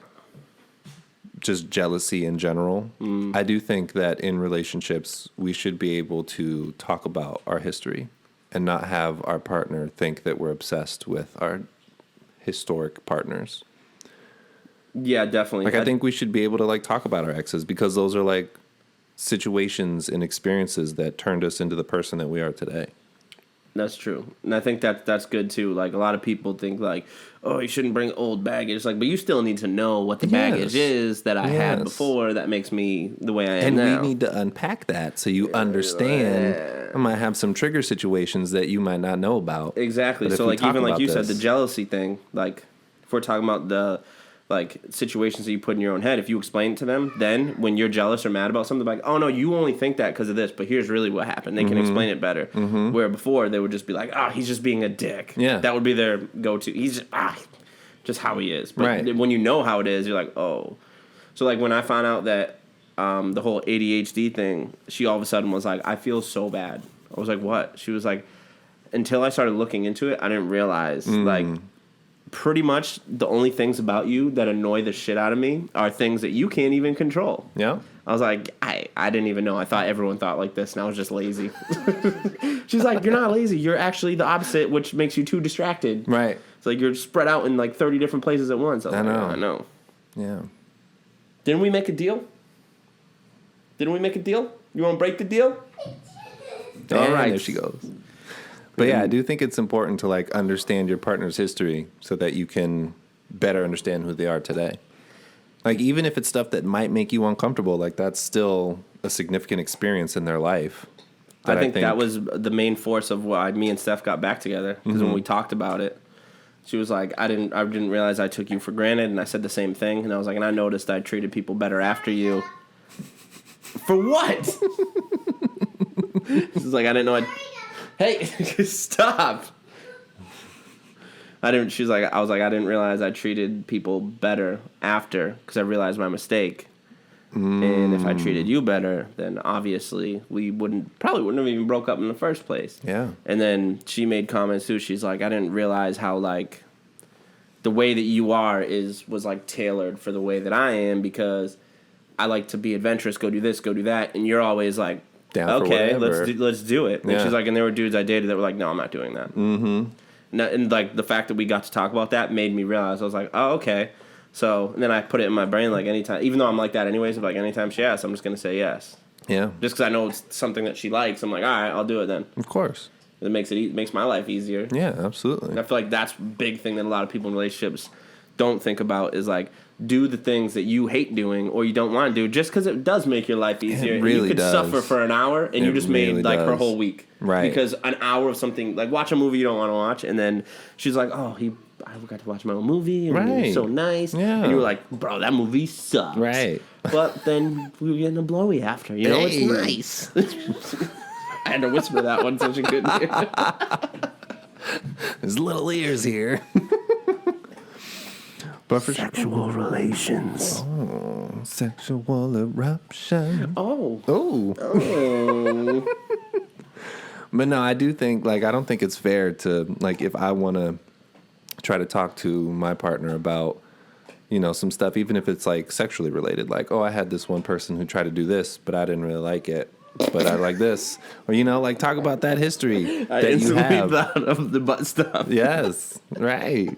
just jealousy in general, I do think that in relationships we should be able to talk about our history and not have our partner think that we're obsessed with our historic partners. Yeah, definitely. Like I think we should be able to like talk about our exes because those are like situations and experiences that turned us into the person that we are today. That's true. And I think that's good too. Like a lot of people think like, oh, you shouldn't bring old baggage. Like, but you still need to know what the baggage is that I had before that makes me the way I am now. And we need to unpack that so you understand. I might have some trigger situations that you might not know about. Exactly. So like even like you said, the jealousy thing, like if we're talking about the like situations that you put in your own head, if you explain it to them, then when you're jealous or mad about something, like, oh no, you only think that because of this, but here's really what happened. They can explain it better. Where before they would just be like, he's just being a dick. Yeah, that would be their go-to. He's just how he is. But when you know how it is, you're like, oh. So like when I found out that the whole ADHD thing, she all of a sudden was like, I feel so bad. I was like, what? She was like, until I started looking into it, I didn't realize like. Pretty much the only things about you that annoy the shit out of me are things that you can't even control. Yeah. I was like, I didn't even know. I thought everyone thought like this, and I was just lazy. She's like, you're not lazy. You're actually the opposite, which makes you too distracted. Right. It's like you're spread out in like 30 different places at once. I know. I know. Yeah. Didn't we make a deal? You want to break the deal? All right. There she goes. But yeah, I do think it's important to like understand your partner's history so that you can better understand who they are today. Like even if it's stuff that might make you uncomfortable, like that's still a significant experience in their life. I think that was the main force of why me and Steph got back together. Because when we talked about it, she was like, I didn't realize I took you for granted, and I said the same thing. And I was like, and I noticed I treated people better after you. For what? She's like, I didn't know Hey, stop! I was like, I didn't realize I treated people better after because I realized my mistake. And if I treated you better, then obviously we probably wouldn't have even broke up in the first place. Yeah. And then she made comments too. She's like, I didn't realize how like the way that you are was like tailored for the way that I am because I like to be adventurous, go do this, go do that, and you're always like. Okay, let's do it. And she's like, and there were dudes I dated that were like, no, I'm not doing that. And like the fact that we got to talk about that made me realize I was like, oh, okay. So and then I put it in my brain like anytime, even though I'm like that anyways, like anytime she asks, I'm just gonna say yes. Yeah. Just because I know it's something that she likes, I'm like, all right, I'll do it then. Of course. It makes my life easier. Yeah, absolutely. And I feel like that's a big thing that a lot of people in relationships don't think about is like. Do the things that you hate doing or you don't want to do just because it does make your life easier. It really you could suffer for an hour and you just made like her whole week. Right. Because an hour of something, like watch a movie you don't want to watch and then she's like, I got to watch my own movie and it was so nice. Yeah. And you were like, bro, that movie sucks. Right. But then we were getting a blowy after, you know, it's nice. I had to whisper that one so she couldn't hear. There's little ears here. But for sexual relations. Oh, sexual eruption. Oh. But no, I do think, like, I don't think it's fair to, like, if I want to try to talk to my partner about, you know, some stuff, even if it's, like, sexually related. Like, I had this one person who tried to do this, but I didn't really like it. But I like this. Or, you know, like, talk about that history that you have. I thought of the butt stuff. Yes, right.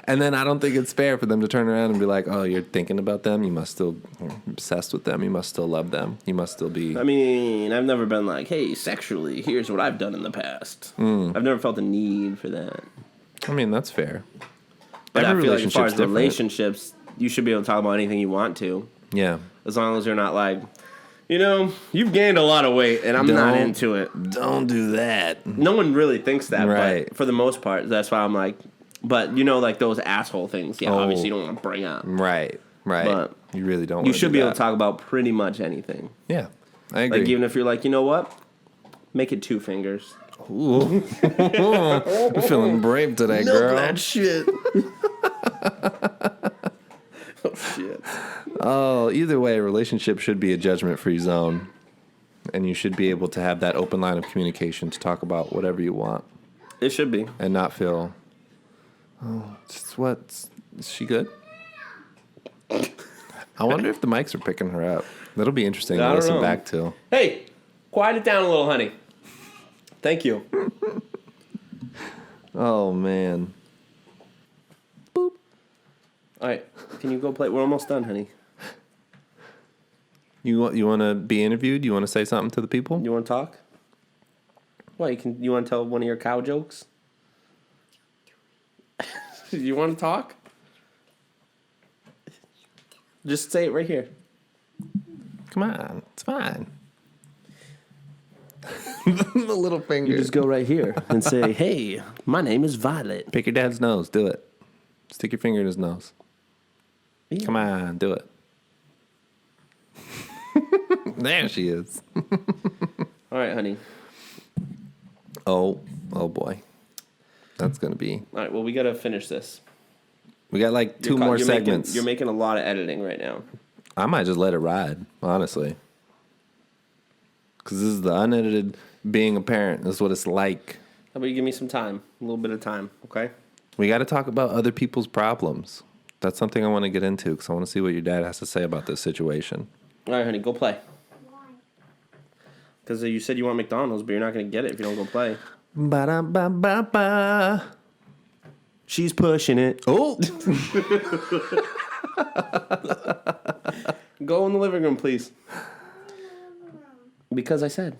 And then I don't think it's fair for them to turn around and be like, oh, you're thinking about them? You must still be obsessed with them. You must still love them. You must still be... I mean, I've never been like, hey, sexually, here's what I've done in the past. I've never felt the need for that. I mean, that's fair. But I feel like as far as relationships, you should be able to talk about anything you want to. Yeah. As long as you're not like, you know, you've gained a lot of weight and I'm not into it. Don't do that. No one really thinks that, right. But for the most part, that's why I'm like... But, you know, like those asshole things, obviously you don't want to bring up. Right. But you really don't want to You should be able to talk about pretty much anything. Yeah, I agree. Like, even if you're like, you know what? Make it 2 fingers. Ooh. I'm feeling brave today, girl. Milk that shit. Oh, shit. Oh, either way, a relationship should be a judgment-free zone. And you should be able to have that open line of communication to talk about whatever you want. It should be. And not feel... Oh, is she good? I wonder if the mics are picking her up. That'll be interesting to listen back to. Hey, quiet it down a little, honey. Thank you. Oh, man. Boop. All right, can you go play? We're almost done, honey. You want to be interviewed? You want to say something to the people? You want to talk? What, you want to tell one of your cow jokes? You want to talk? Just say it right here. Come on, it's fine. The little finger. You just go right here and say, hey, my name is Violet. Pick your dad's nose. Do it. Stick your finger in his nose. Yeah. Come on, do it. There she is. All right, honey. Oh boy. That's going to be. All right, well, we got to finish this. We got like two more segments. You're making a lot of editing right now. I might just let it ride, honestly. Because this is the unedited being a parent. This is what it's like. How about you give me some time? A little bit of time, okay? We got to talk about other people's problems. That's something I want to get into because I want to see what your dad has to say about this situation. All right, honey, go play. Why? Because you said you want McDonald's, but you're not going to get it if you don't go play. Ba-da-ba-ba-ba. She's pushing it. Oh! Go in the living room, please. Because I said.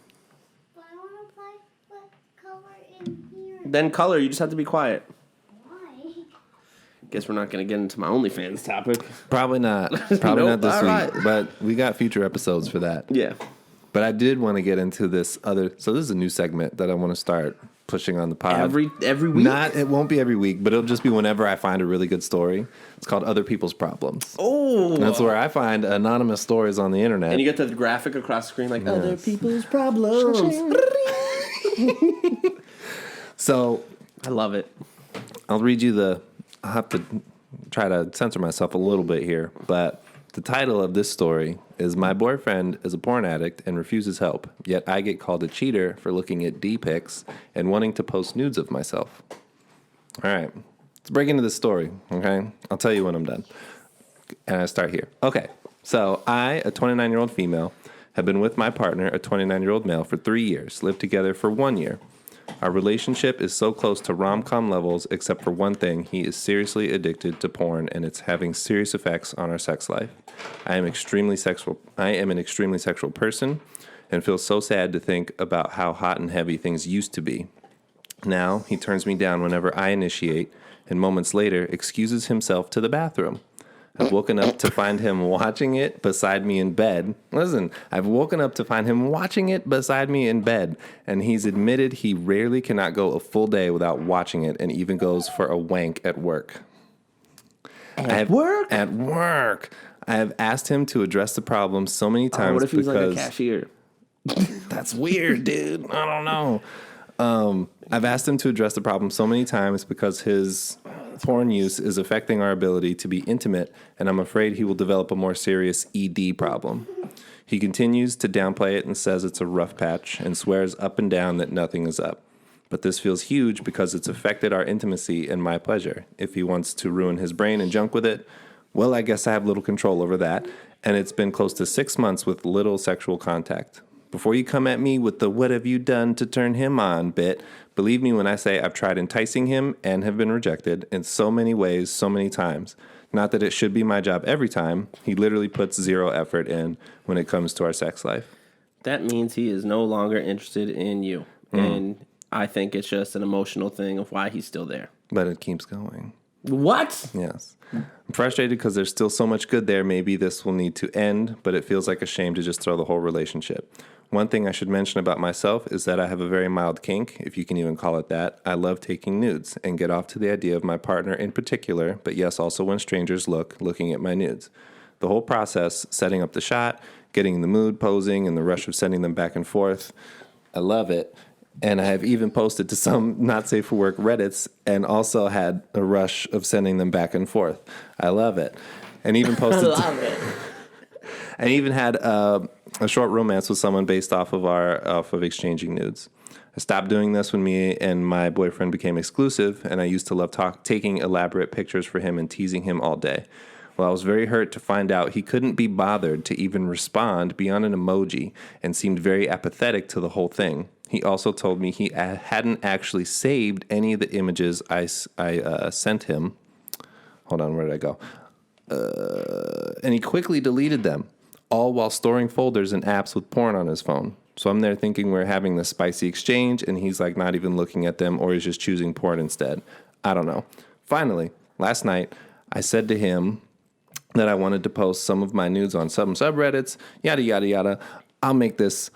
But I want to play with color in here. Then color, you just have to be quiet. Why? Guess we're not going to get into my OnlyFans topic. Probably not. Probably Nope, not this all week. right. But we got future episodes for that. Yeah. But I did want to get into this other. So this is a new segment that I want to start pushing on the pod. Every week? It won't be every week, but it'll just be whenever I find a really good story. It's called Other People's Problems. Oh. And that's where I find anonymous stories on the internet. And you get the graphic across the screen like, other Yes. people's problems. So I love it. I'll read you I'll have to try to censor myself a little bit here, but the title of this story is My Boyfriend is a Porn Addict and Refuses Help, yet I get called a cheater for looking at D-pics and wanting to post nudes of myself. All right, let's break into this story, okay? I'll tell you when I'm done. And I start here. Okay, so I, a 29-year-old female, have been with my partner, a 29-year-old male, for 3 years, lived together for 1 year. Our relationship is so close to rom-com levels, except for one thing. He is seriously addicted to porn, and it's having serious effects on our sex life. I am an extremely sexual person and feel so sad to think about how hot and heavy things used to be. Now, he turns me down whenever I initiate, and moments later, excuses himself to the bathroom. I've woken up to find him watching it beside me in bed. Listen, I've woken up to find him watching it beside me in bed, and he's admitted he rarely cannot go a full day without watching it and even goes for a wank at work. At work? At work. I have asked him to address the problem so many times What if he's because like a cashier? that's weird, dude. I don't know. I've asked him to address the problem so many times because his porn use is affecting our ability to be intimate, and I'm afraid he will develop a more serious ED problem. He continues to downplay it and says it's a rough patch and swears up and down that nothing is up. But this feels huge because it's affected our intimacy and my pleasure. If he wants to ruin his brain and junk with it, well, I guess I have little control over that, and it's been close to 6 months with little sexual contact. Before you come at me with the what have you done to turn him on bit, believe me when I say I've tried enticing him and have been rejected in so many ways, so many times. Not that it should be my job every time. He literally puts zero effort in when it comes to our sex life. That means he is no longer interested in you. And I think it's just an emotional thing of why he's still there. But it keeps going. What? Yes. I'm frustrated because there's still so much good there. Maybe this will need to end, but it feels like a shame to just throw the whole relationship. One thing I should mention about myself is that I have a very mild kink, if you can even call it that. I love taking nudes and get off to the idea of my partner in particular, but yes, also when strangers looking at my nudes. The whole process, setting up the shot, getting in the mood, posing, and the rush of sending them back and forth. I love it. And I have even posted to some not safe for work Reddits and also had a rush of sending them back and forth. I love it. And even posted and even had a short romance with someone based off of exchanging nudes. I stopped doing this when me and my boyfriend became exclusive, and I used to love taking elaborate pictures for him and teasing him all day. Well, I was very hurt to find out he couldn't be bothered to even respond beyond an emoji and seemed very apathetic to the whole thing. He also told me he hadn't actually saved any of the images I sent him. Hold on, where did I go? And he quickly deleted them, all while storing folders and apps with porn on his phone. So I'm there thinking we're having this spicy exchange, and he's like not even looking at them, or he's just choosing porn instead. I don't know. Finally, last night, I said to him that I wanted to post some of my nudes on some subreddits, yada, yada, yada. I'll make this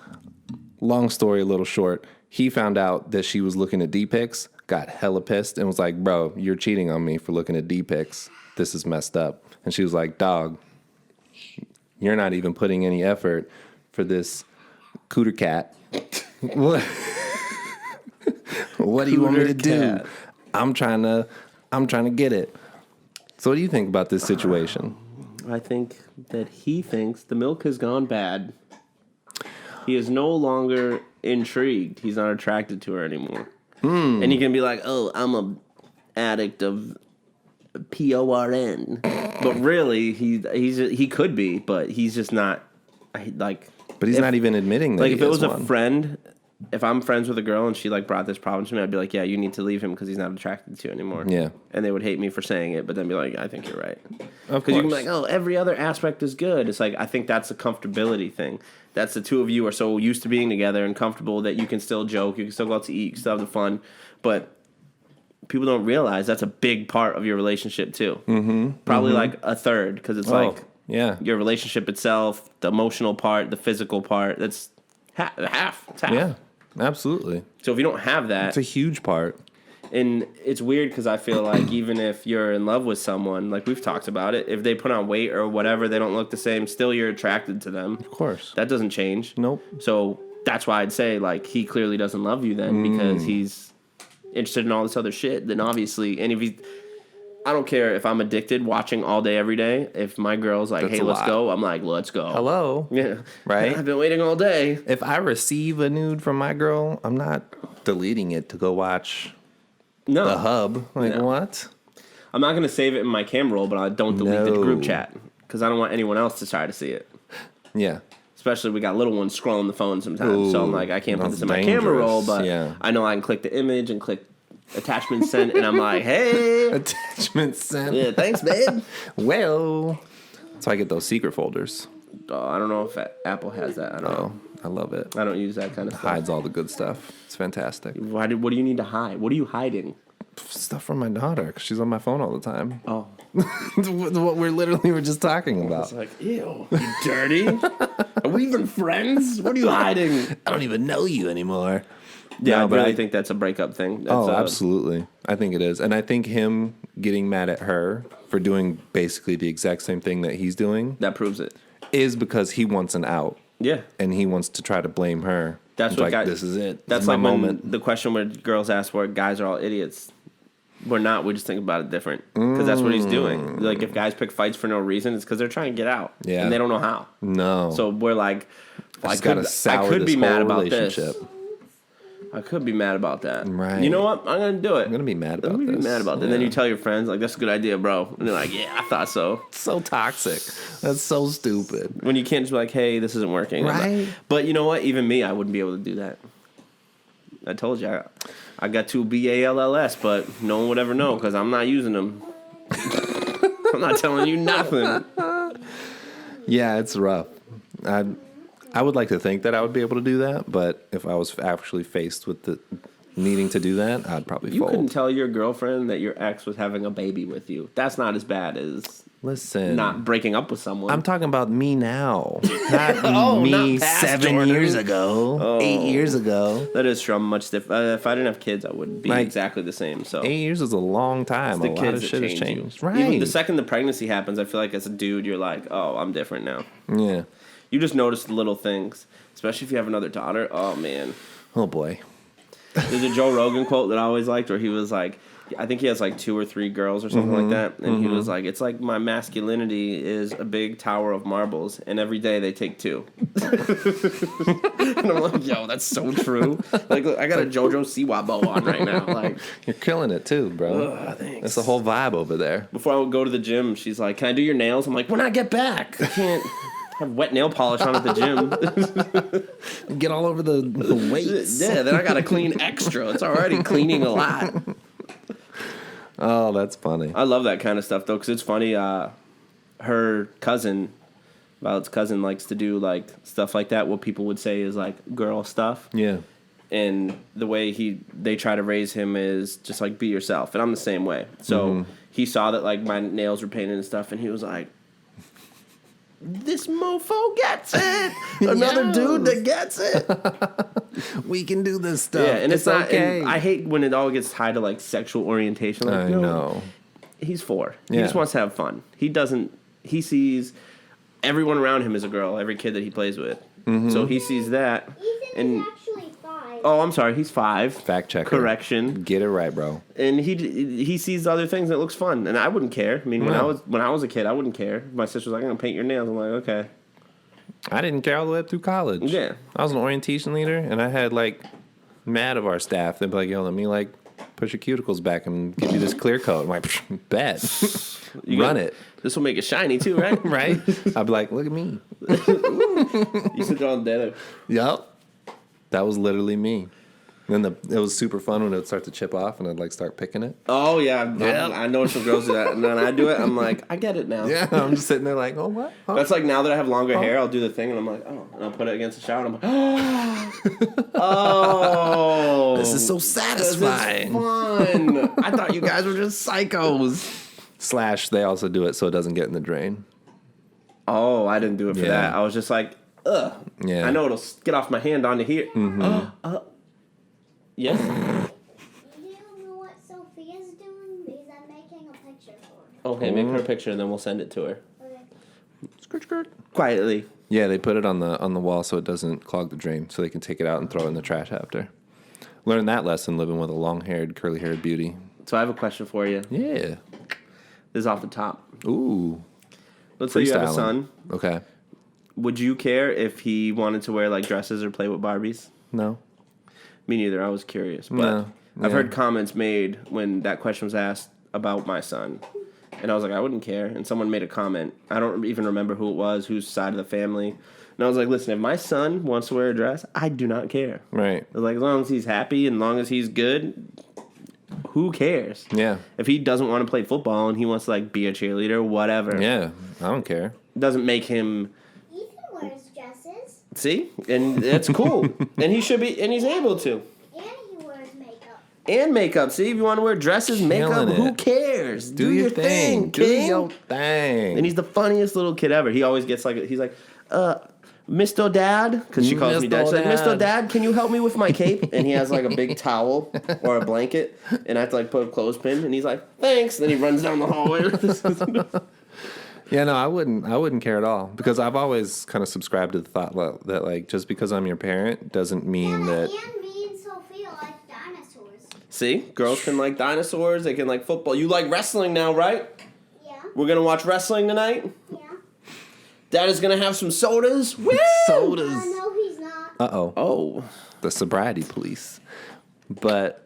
long story a little short. He found out that she was looking at D-pics, got hella pissed, and was like, bro, you're cheating on me for looking at D-pics. This is messed up. And she was like, dog, you're not even putting any effort for this cooter cat. What? What do you want me to do? I'm trying to get it. So what do you think about this situation? I think that he thinks the milk has gone bad. He is no longer intrigued. He's not attracted to her anymore. And he can be like, oh, I'm a addict of PORN. But really, he could be, but he's just not like. But he's not even admitting that. Like he if it was is a one. friend, if I'm friends with a girl and she like brought this problem to me, I'd be like, yeah, you need to leave him because he's not attracted to you anymore. Yeah. And they would hate me for saying it, but then be like, I think you're right. Of Because you can be course. like, oh, every other aspect is good. It's like, I think that's a comfortability thing. That's the two of you are so used to being together and comfortable that you can still joke, you can still go out to eat, you can still have the fun. But people don't realize that's a big part of your relationship too. Mm-hmm. Probably like a third, because it's like yeah, your relationship itself, the emotional part, the physical part. That's half. It's half. yeah, absolutely. So if you don't have that, It's a huge part. and it's weird because I feel like even if you're in love with someone, like we've talked about it, if they put on weight or whatever, they don't look the same, still you're attracted to them. Of course. That doesn't change. Nope. So that's why I'd say like he clearly doesn't love you then because he's interested in all this other shit. Then obviously, and if he, I don't care if I'm addicted watching all day every day. If my girl's like, That's hey, a let's lot. go, I'm like, let's go. Hello. Yeah. Right? I've been waiting all day. If I receive a nude from my girl, I'm not deleting it to go watch No. the hub. Like, No. what? I'm not going to save it in my camera roll, but I don't delete the No. group chat because I don't want anyone else to try to see it. Yeah. Especially we got little ones scrolling the phone sometimes. So I'm like, I can't put that's this in my camera roll, dangerous. but Yeah. I know I can click the image and click attachment sent, and I'm like, hey, Attachment sent. yeah, thanks, babe. Well. So I get those secret folders. I don't know if Apple has that. I don't know. I love it. I don't use that kind of stuff. Hides all the good stuff. It's fantastic. What do you need to hide? What are you hiding? Stuff from my daughter because she's on my phone all the time. Oh, What we were just talking about. it's like, ew, you dirty. Are we even friends? What are you hiding? I don't even know you anymore. Yeah, No, I but really think that's a breakup thing. That's Oh, absolutely. I think it is. And I think him getting mad at her for doing basically the exact same thing that he's doing That proves it. is because he wants an out Yeah. and he wants to try to blame her. That's It's what like, guys, this is it. That's This is my like moment. when the question where girls ask where guys are all idiots. We're not. We just think about it different because that's what he's doing. Like if guys pick fights for no reason, it's because they're trying to get out. Yeah. And they don't know how. No. So we're like, well, Just gotta sour I could this be mad whole about this. relationship. I could be mad about that. Right. You know what? I'm gonna do it. I'm going to be mad about I'm gonna this. be mad about that. And then you tell your friends like, "That's a good idea, bro." And they're like, "Yeah, I thought so." So toxic. That's so stupid. When you can't just be like, "Hey, this isn't working." Right. But you know what? Even me, I wouldn't be able to do that. I told you, I got 2 BALLS, but no one would ever know because I'm not using them. I'm not telling you nothing. Yeah, it's rough. I would like to think that I would be able to do that, but if I was actually faced with the needing to do that, I'd probably You fold. couldn't tell your girlfriend that your ex was having a baby with you. That's not as bad as Listen, not breaking up with someone. I'm talking about me now, not me not past 7 Jordan. years ago, 8 years ago. That is from much different. If I didn't have kids, I would be Like, exactly the same. So 8 years is a long time. the A lot kids of that shit has change changed. you. Right. Even the second the pregnancy happens, I feel like as a dude, you're like, oh, I'm different now. Yeah. You just notice the little things, especially if you have another daughter. Oh man, Oh boy. there's a Joe Rogan quote that I always liked, where he was like, I think he has like 2 or 3 girls or something like that, and he was like, it's like my masculinity is a big tower of marbles, and every day they take 2. And I'm like, yo, that's so true. Like, look, I got a JoJo Siwa bow on right now. Like, You're killing it too, bro. thanks. That's the whole vibe over there. Before I would go to the gym, she's like, can I do your nails? I'm like, when I get back, I can't have wet nail polish on at the gym. Get all over the weights. Yeah, then I got to clean extra. It's already cleaning a lot. Oh, that's funny. I love that kind of stuff, though, because it's funny. Her cousin, Violet's cousin likes to do like stuff like that, what people would say is like girl stuff. Yeah. And the way they try to raise him is just like be yourself, and I'm the same way. So he saw that like my nails were painted and stuff, and he was like, "This mofo gets it. Another dude that gets it. We can do this stuff." Yeah, and it's not. okay. And I hate when it all gets tied to like sexual orientation. Like, I no, know. he's 4. He Yeah. just wants to have fun. He doesn't. He sees everyone around him is a girl. Every kid that he plays with. So he sees that. Ethan And is actually 5. oh, I'm sorry, he's 5. Fact checker. Correction. Get it right, bro. And he sees other things that looks fun, and I wouldn't care. I mean, when No. I was a kid, I wouldn't care. My sister was like, "I'm gonna paint your nails." I'm like, "Okay." I didn't care all the way up through college. Yeah. I was an orientation leader, and I had like mad of our staff. They'd be like, "Yo, let me like push your cuticles back and give you this clear coat." I'm like, "Bet, run it." This will make it shiny too, right? Right? I'd be like, "Look at me." You used to draw on denim. Yep. That was literally me. And then it was super fun when it would start to chip off, and I'd like start picking it. Oh yeah, Yeah. I know some girls do that, and then I do it. I'm like, I get it now. Yeah, I'm just sitting there like, "Oh, what?" Huh? That's like now that I have longer hair, I'll do the thing, and I'm like, oh, and I'll put it against the shower, and I'm like, oh, This is so this is satisfying. fun. I thought you guys were just psychos. Slash, they also do it so it doesn't get in the drain. Oh, I didn't do it for Yeah. that. I was just like, ugh. Yeah. I know it'll get off my hand onto here. Yes. You don't know what Sophia's doing? Because I'm making a picture for her. Okay, make her a picture, and then we'll send it to her Okay. Skirt, skirt. quietly. Yeah, they put it on the wall so it doesn't clog the drain, so they can take it out and throw it in the trash after. Learn that lesson living with a long-haired, curly-haired beauty. So I have a question for you. Yeah. This is off the top. Ooh. Let's say you have a Freestyling. son. Okay. Would you care if he wanted to wear like dresses or play with Barbies? No. Me neither. I was curious, but No. I've Yeah. heard comments made when that question was asked about my son, and I was like, I wouldn't care. And someone made a comment. I don't even remember who it was, whose side of the family. And I was like, listen, if my son wants to wear a dress, I do not care. Right. I was like, as long as he's happy and as long as he's good, who cares? Yeah. If he doesn't want to play football and he wants to like be a cheerleader, whatever. Yeah. I don't care. Doesn't make him. Ethan wears dresses. See, and that's cool, and he should be, and he's able to. And he wears makeup. And makeup. See, if you want to wear dresses, makeup, Killing who it. cares? Do your thing. Do king. your thing. And he's the funniest little kid ever. He always gets like, he's like, Mr. Dad, because she calls me Dad. She's like, Mr. Dad, can you help me with my cape? And he has like a big towel or a blanket, and I have to like put a clothespin. And he's like, thanks. Then he runs down the hallway. Yeah, no, I wouldn't care at all because I've always kind of subscribed to the thought that like just because I'm your parent doesn't mean that. And me and Sophia like dinosaurs. See, girls can like dinosaurs. They can like football. You like wrestling now, right? Yeah. We're gonna watch wrestling tonight. Yeah. Dad is gonna have some sodas. Woo! Sodas. No, he's not. Uh-oh. Oh, The sobriety police. But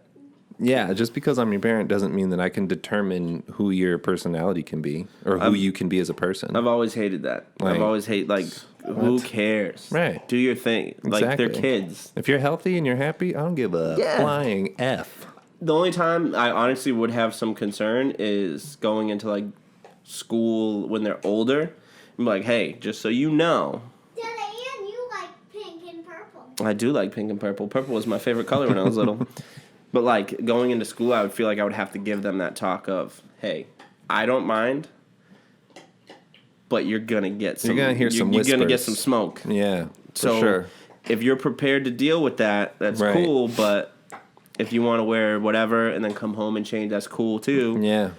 yeah, just because I'm your parent doesn't mean that I can determine who your personality can be or who you can be as a person. I've always hated that. Like, I've always hated like, who cares? Right. Do your thing. Like they're Exactly. kids. If you're healthy and you're happy, I don't give a Yeah. flying F. The only time I honestly would have some concern is going into like school when they're older. I'm like, hey, just so you know, Daddy, and you like pink and purple. I do like pink and purple. Purple was my favorite color when I was little. But like going into school, I would feel like I would have to give them that talk of, hey, I don't mind, but you're gonna get some. You're gonna hear some You're gonna get whispers. some smoke. Yeah, for So sure. if you're prepared to deal with that, that's Right. cool. But if you want to wear whatever and then come home and change, that's cool too. Yeah.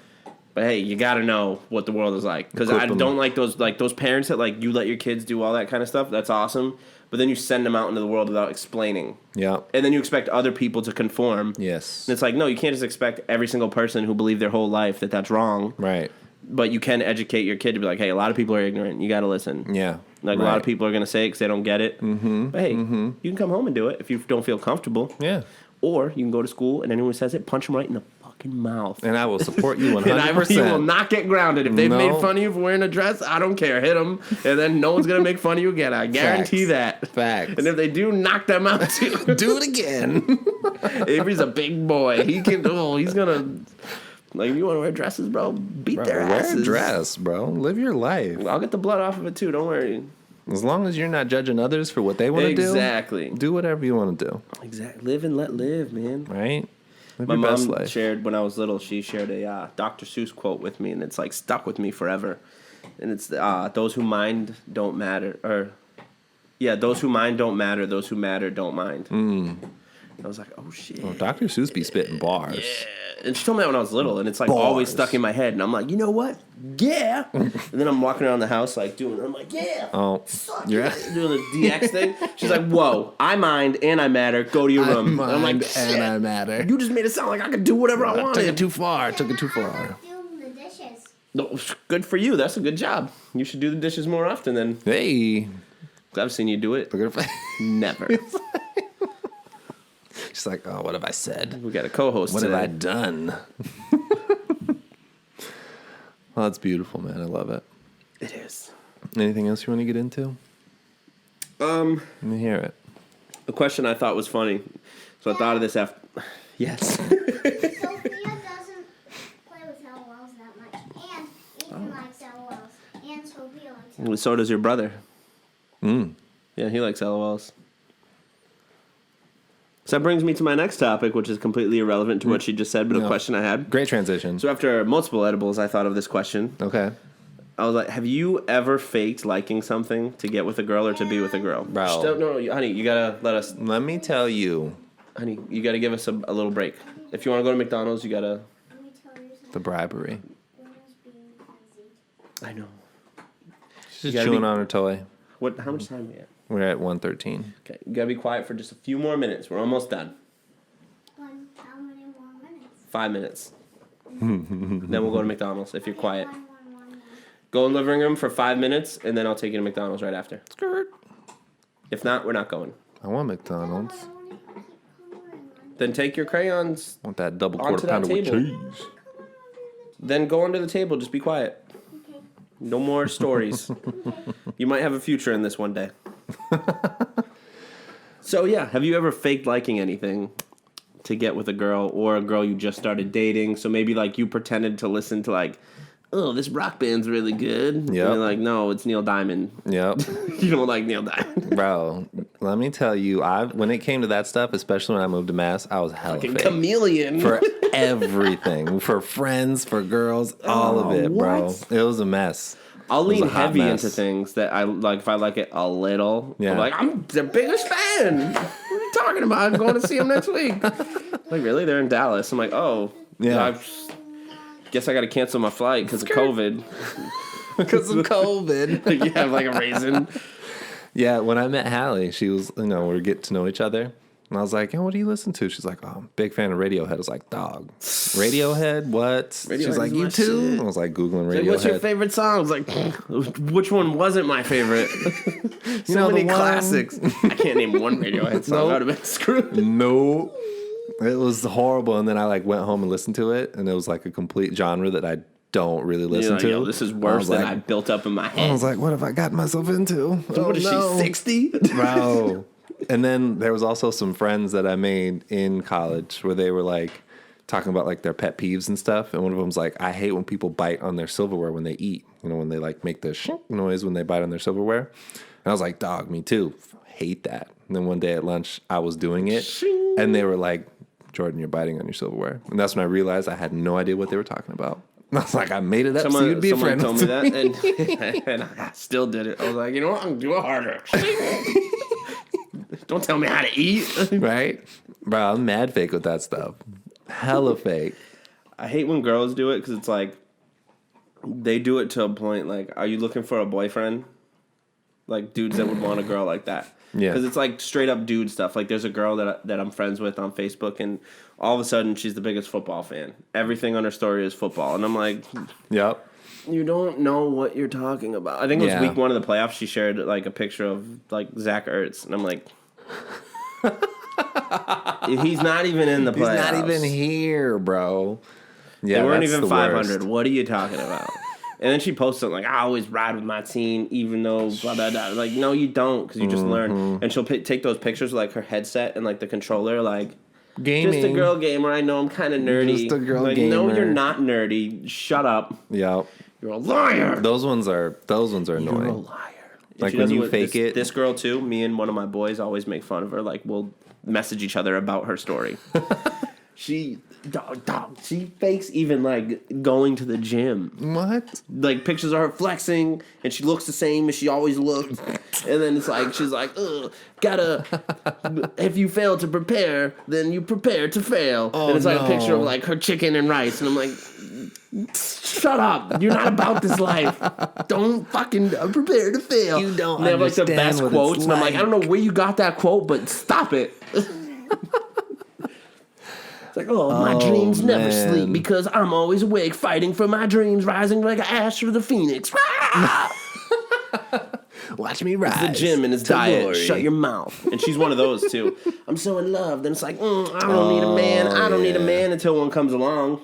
But hey, you got to know what the world is like, because Equip I 'em. don't like those parents that like you let your kids do all that kind of stuff. That's awesome, but then you send them out into the world without explaining, Yeah. and then you expect other people to conform. Yes. And it's like, no, you can't just expect every single person who believed their whole life that that's wrong. Right. But you can educate your kid to be like, hey, a lot of people are ignorant. You got to listen. Yeah. Like a lot of people are gonna say it because they don't get it. Mm-hmm. But hey, you can come home and do it if you don't feel comfortable. Yeah. Or you can go to school and anyone who says it, punch them right in the fucking mouth. And I will support you 100%. And you will not get grounded. If they've No. made fun of you for wearing a dress, I don't care. Hit them, and then no one's gonna make fun of you again. I guarantee that. Facts. And if they do, knock them out too. Do it again. Avery's a big boy. He can. Oh, he's gonna. Like, if you want to wear dresses, bro, beat Bro, their wear asses. a dress, bro. Live your life. I'll get the blood off of it too. Don't worry. As long as you're not judging others for what they want to do. Exactly. Do whatever you want to do. Exactly. Live and let live, man. Right? Live My your best mom life. shared when I was little. She shared a Dr. Seuss quote with me, and it's like stuck with me forever. And it's those who mind don't matter, those who mind don't matter. Those who matter don't mind. I was like, oh shit. Oh, Dr. Seuss be spitting bars. Yeah. And she told me that when I was little, and it's like always stuck in my head. And I'm like, you know what? Yeah. And then I'm walking around the house like doing. I'm like, yeah. Oh, You're doing the DX thing. She's like, whoa, I mind and I matter. Go to your room. And I'm like, shit. and I matter. You just made it sound like I could do whatever I wanted. Took it too far. Doing the dishes. No, good for you. That's a good job. You should do the dishes more often then. Hey. I've seen you do it. Look at her. Never. She's like, oh, what have I said? We got a co-host What today. have I done? Well, that's beautiful, man. I love it. It is. Anything else you want to get into? Let me hear it. A question I thought was funny. So I thought of this after. Yes. Sophia doesn't play with LOLs that much. And Ethan likes LOLs. And Sophia likes LOLs. So does your brother. Yeah, he likes LOLs. So that brings me to my next topic, which is completely irrelevant to what she just said, but a question I had. Great transition. So after multiple edibles, I thought of this question. Okay. I was like, have you ever faked liking something to get with a girl or to be with a girl? Bro. No, honey, you gotta let us. Let me tell you. Honey, you gotta give us a little break. If you want to go to McDonald's, you gotta. Let me tell you something. The bribery. Luna's being crazy. I know. She's gotta chewing be- on her toy. What? How much time are we at? We're at 1:13. Okay, you gotta be quiet for just a few more minutes. We're almost done. How many more minutes? 5 minutes. Then we'll go to McDonald's if you're quiet. One. Go in the living room for 5 minutes, and then I'll take you to McDonald's right after. Skirt. If not, we're not going. I want McDonald's. I want to keep coloring on. Then take your crayons. I want that double Onto quarter that pounder with table. cheese. Then go under the table. Just be quiet. Okay. No more stories. You might have a future in this one day. So yeah, have you ever faked liking anything to get with a girl or a girl you just started dating? So maybe like you pretended to listen to like, oh, this rock band's really good. And Yep. you're like, no, it's Neil Diamond. Yep. You don't like Neil Diamond. Bro, let me tell you, when it came to that stuff, especially when I moved to Mass, I was hella Fucking fake. chameleon. For everything. For friends, for girls, all of it, bro. what? It was a mess. I'll It was lean a hot heavy mess. into things that I like. If I like it a little, Yeah. I'm like, I'm the biggest fan. What are you talking about? I'm going to see him next week. Like, really? They're in Dallas. I'm like, oh, Yeah. I guess I got to cancel my flight because of COVID. Because of COVID. You have like a raisin. Yeah, when I met Hallie, she was, we were getting to know each other. And I was like, what do you listen to? She's like, oh, I'm a big fan of Radiohead. I was like, dog, Radiohead? What? Radiohead She's like, is you my too? shit. I was like, Googling Like, Radiohead. what's your favorite song? I was like, which one wasn't my favorite? So know, the many one- classics. I can't name one Radiohead song. Nope. I would have been screwed. No. It was horrible. And then I went home and listened to it. And it was like a complete genre that I don't really listen You're like, to. yo, this is I worse was than like- I built up in my head. I was like, what have I gotten myself into? What is no. she, 60? Bro. And then there was also some friends that I made in college where they were like talking about like their pet peeves and stuff. And one of them's like, I hate when people bite on their silverware when they eat. When they like make the shink noise when they bite on their silverware. And I was like, dog, me too. Hate that. And then one day at lunch, I was doing it. And they were like, Jordan, you're biting on your silverware. And that's when I realized I had no idea what they were talking about. And I was like, I made it up so you'd be a someone friend. told me that, and I still did it. I was like, you know what? I'm going to do it harder. Don't tell me how to eat. Right? Bro, I'm mad fake with that stuff. Hella fake. I hate when girls do it because it's like they do it to a point. Like, are you looking for a boyfriend? Like dudes that would want a girl like that. Yeah. Because it's like straight up dude stuff. Like there's a girl that I'm friends with on Facebook, and all of a sudden she's the biggest football fan. Everything on her story is football, and I'm like, Yep. you don't know what you're talking about. I think it was Yeah. week 1 of the playoffs. She shared like a picture of like Zach Ertz, and I'm like, he's not even in the He's playoffs. not even here, bro. Yeah, They weren't that's even the 500. worst. What are you talking about? And then she posted something like, I always ride with my team, even though blah, blah, blah. Like, no, you don't, because you just learn. And she'll take those pictures with, like, her headset and, like, the controller, like, gaming. Just a girl gamer. I know I'm kind of nerdy. Just a girl No, gamer. you're not nerdy. Shut up. Yeah. You're a liar. Those ones are annoying. You're a liar. And Like she when does you with fake it. This girl too. Me and one of my boys always make fun of her. Like we'll message each other about her story. She fakes even like going to the gym. What? Like pictures of her flexing, and she looks the same as she always looked. And then it's like she's like, ugh, gotta. If you fail to prepare, then you prepare to fail. Oh, and it's like no. a picture of like her chicken and rice, and I'm like, shut up! You're not about this life. Don't fucking prepare to fail. You don't And they have like the understand best what it's quotes, and I'm like, I don't know where you got that quote, but stop it. It's like, my dreams never man. sleep because I'm always awake, fighting for my dreams, rising like an ash of the phoenix. Watch me rise. The gym and his to diet. glory. Shut your mouth. And she's one of those too. I'm so in love. Then it's like, I don't need a man. I don't need a yeah. man until one comes along.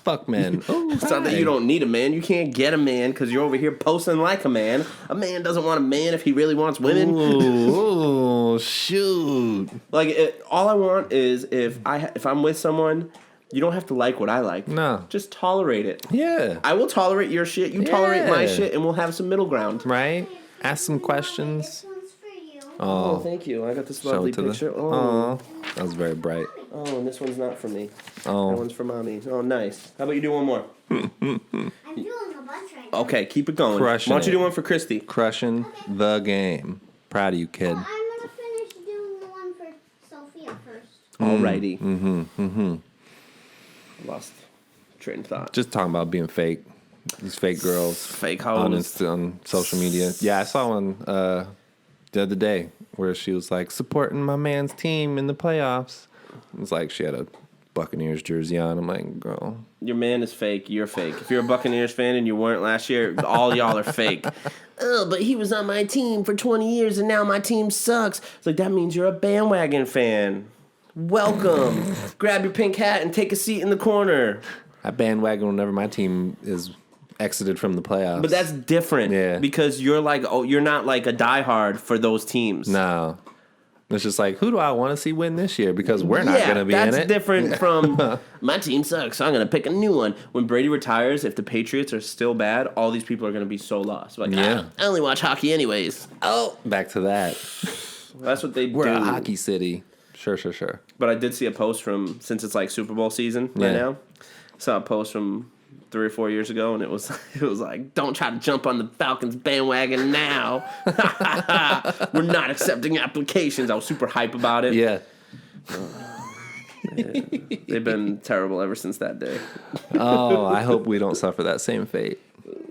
Fuck, man. Oh, It's not that you don't need a man. You can't get a man because you're over here posting like a man. A man doesn't want a man if he really wants women. Ooh, shoot. Like, all I want is if I'm with someone, you don't have to like what I like. No. Just tolerate it. Yeah. I will tolerate your shit. You tolerate my Yeah. shit, and we'll have some middle ground. Right? Ask some This questions. one's for you. Oh, thank you. I got this Show lovely it to picture. the. Oh, that was very bright. Oh, and this one's not for me. That Oh, one's for mommy. Oh, nice. How about you do one more? I'm doing a bunch right now. Okay, keep it going. Crushing Why don't you it. do one for Christy? crushing the game. Proud of you, kid. Well, I'm gonna finish doing the one for Sophia first. Alrighty. Lost train of thought. Just talking about being fake. These fake girls Fake on hoes. on social media. Yeah, I saw one the other day where she was like supporting my man's team in the playoffs. It was like she had a Buccaneers jersey on. I'm like, girl. Your man is fake. You're fake. If you're a Buccaneers fan and you weren't last year, all y'all are fake. Oh, but he was on my team for 20 years and now my team sucks. It's like, that means you're a bandwagon fan. Welcome. Grab your pink hat and take a seat in the corner. I bandwagon whenever my team is exited from the playoffs. But that's different. Yeah. Because you're like, you're not like a diehard for those teams. No. It's just like, who do I want to see win this year? Because we're not going to be in it. That's different from my team sucks, so I'm going to pick a new one. When Brady retires, if the Patriots are still bad, all these people are going to be so lost. Like, Yeah. I only watch hockey anyways. Oh, Back to that. that's what they We're do. a hockey city. Sure. But I did see a post from, since it's like Super Bowl season right Yeah. now, saw a post from 3 or 4 years ago, and it was like, don't try to jump on the Falcons bandwagon now. We're not accepting applications. I was super hype about it. Yeah. They've been terrible ever since that day. Oh, I hope we don't suffer that same fate.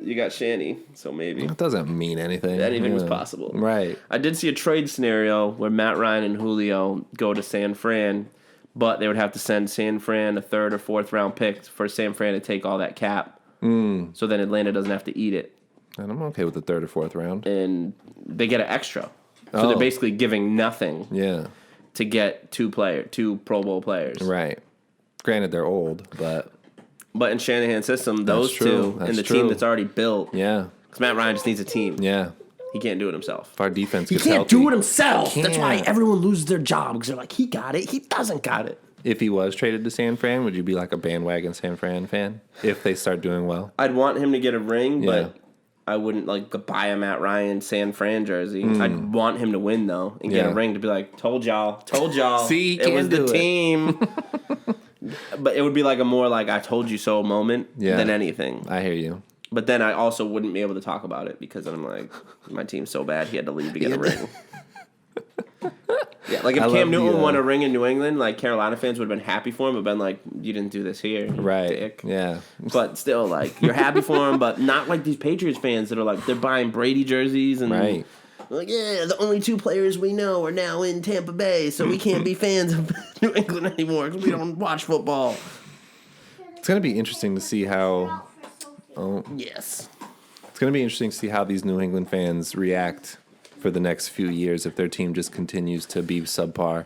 You got Shanny, so maybe It doesn't mean anything. anything was Yeah. possible. Right. I did see a trade scenario where Matt Ryan and Julio go to San Fran, but they would have to send San Fran a 3rd or 4th round pick for San Fran to take all that cap. So then Atlanta doesn't have to eat it. And I'm okay with the 3rd or 4th round. And they get an extra. So Oh. they're basically giving nothing Yeah. to get two Pro Bowl players. Right. Granted, they're old, but But in Shanahan's system, those true. two That's and the true. team that's already built, yeah. because Matt Ryan just needs a team. Yeah. He can't do it himself. If our defense He gets can't healthy, do it himself. That's why Can't. everyone loses their job because they're like, he got it. He doesn't got it. If he was traded to San Fran, would you be like a bandwagon San Fran fan if they start doing well? I'd want him to get a ring, Yeah. but I wouldn't like buy a Matt Ryan San Fran jersey. I'd want him to win though and get Yeah. a ring to be like, told y'all. See, he it was can the do it." team. But it would be like a more like I told you so moment Yeah. than anything. I hear you. But then I also wouldn't be able to talk about it because I'm like, my team's so bad he had to leave to get a ring. Yeah, like if I love Cam Newton the, won a ring in New England, like Carolina fans would have been happy for him, but been like, you didn't do this here, you Right. dick. Yeah. But still, like, you're happy for him, but not like these Patriots fans that are like, they're buying Brady jerseys and Right. like, yeah, the only 2 players we know are now in Tampa Bay, so we can't be fans of New England anymore because we don't watch football. It's going to be interesting to see how. Out for Sophia. Yes. It's going to be interesting to see how these New England fans react for the next few years if their team just continues to be subpar.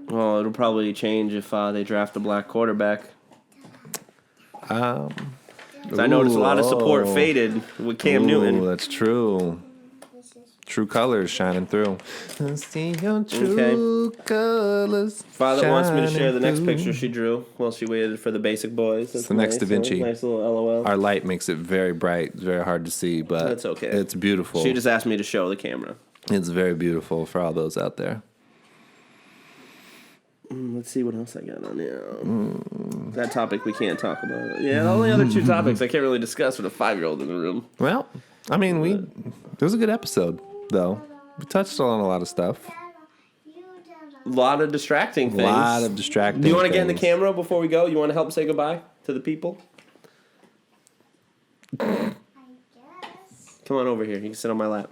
Well, it'll probably change if they draft a black quarterback. 'Cause I noticed a lot of support Ooh. faded with Cam Ooh, Newton. that's true. This is True colors shining through. I see your true colors. Father wants me to share the next shining picture she drew while she waited for the basic boys. That's the next Da Vinci. Nice little LOL. Our light makes it very bright. It's very hard to see, but That's okay. It's beautiful. She just asked me to show the camera. It's very beautiful for all those out there. Let's see what else I got on here. That topic we can't talk about. Yeah, the only other two topics I can't really discuss with a 5-year-old in the room. Well, I mean, it was a good episode, though. We touched on a lot of stuff. A lot of distracting things. A lot of distracting Do you want to get in the things. camera before we go? You want to help say goodbye to the people? I guess. Come on over here. You can sit on my lap.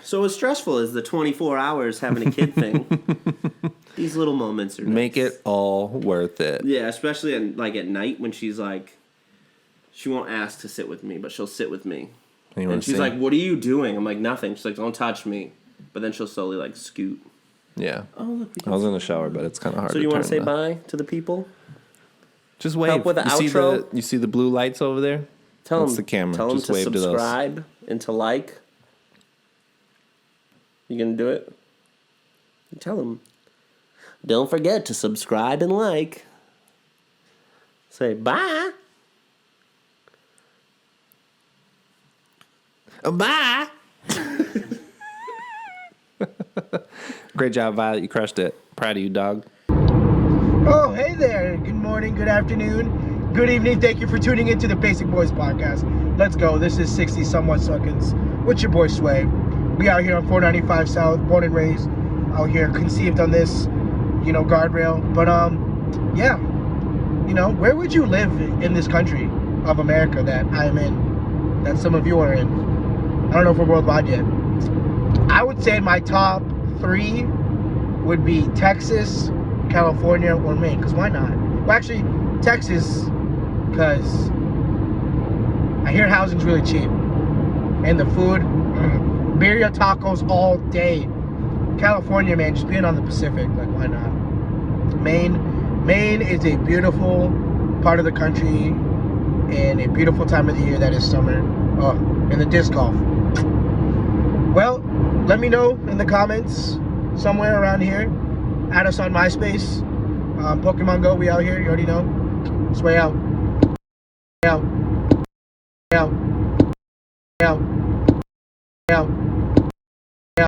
So as stressful as the 24 hours having a kid thing, these little moments are nice. Make it all worth it. Yeah, especially at night when she's like, she won't ask to sit with me, but she'll sit with me. And she's like, "What are you doing?" I'm like, "Nothing." She's like, "Don't touch me." But then she'll slowly like scoot. Yeah. Oh, look. I was in the shower, but it's kind of hard. So do you want to say bye to the people? Just wave. Help with the you outro? You see the blue lights over there? Tell That's them the camera. Tell Just them to wave to those. subscribe and to like. You gonna do it? Tell them. Don't forget to subscribe and like. Say bye. Bye. Great job, Violet. You crushed it. Proud of you, dog. Oh, hey there. Good morning, good afternoon, good evening. Thank you for tuning into the Basic Boys podcast. Let's go. This is 60 somewhat seconds with your boy Sway. We out here on 495 South, born and raised out here, conceived on this, guardrail. But, yeah, where would you live in this country of America that I am in, that some of you are in? I don't know if we're worldwide yet. I would say my top 3 would be Texas, California, or Maine, because why not? Well, actually, Texas, because I hear housing's really cheap, and the food, birria tacos all day. California, man, just being on the Pacific, like, why not? Maine is a beautiful part of the country, and a beautiful time of the year that is summer. Oh, and the disc golf. Well, let me know in the comments somewhere around here. Add us on MySpace. Pokemon Go, we out here. You already know. Sway out. Out. Out. Out. Out.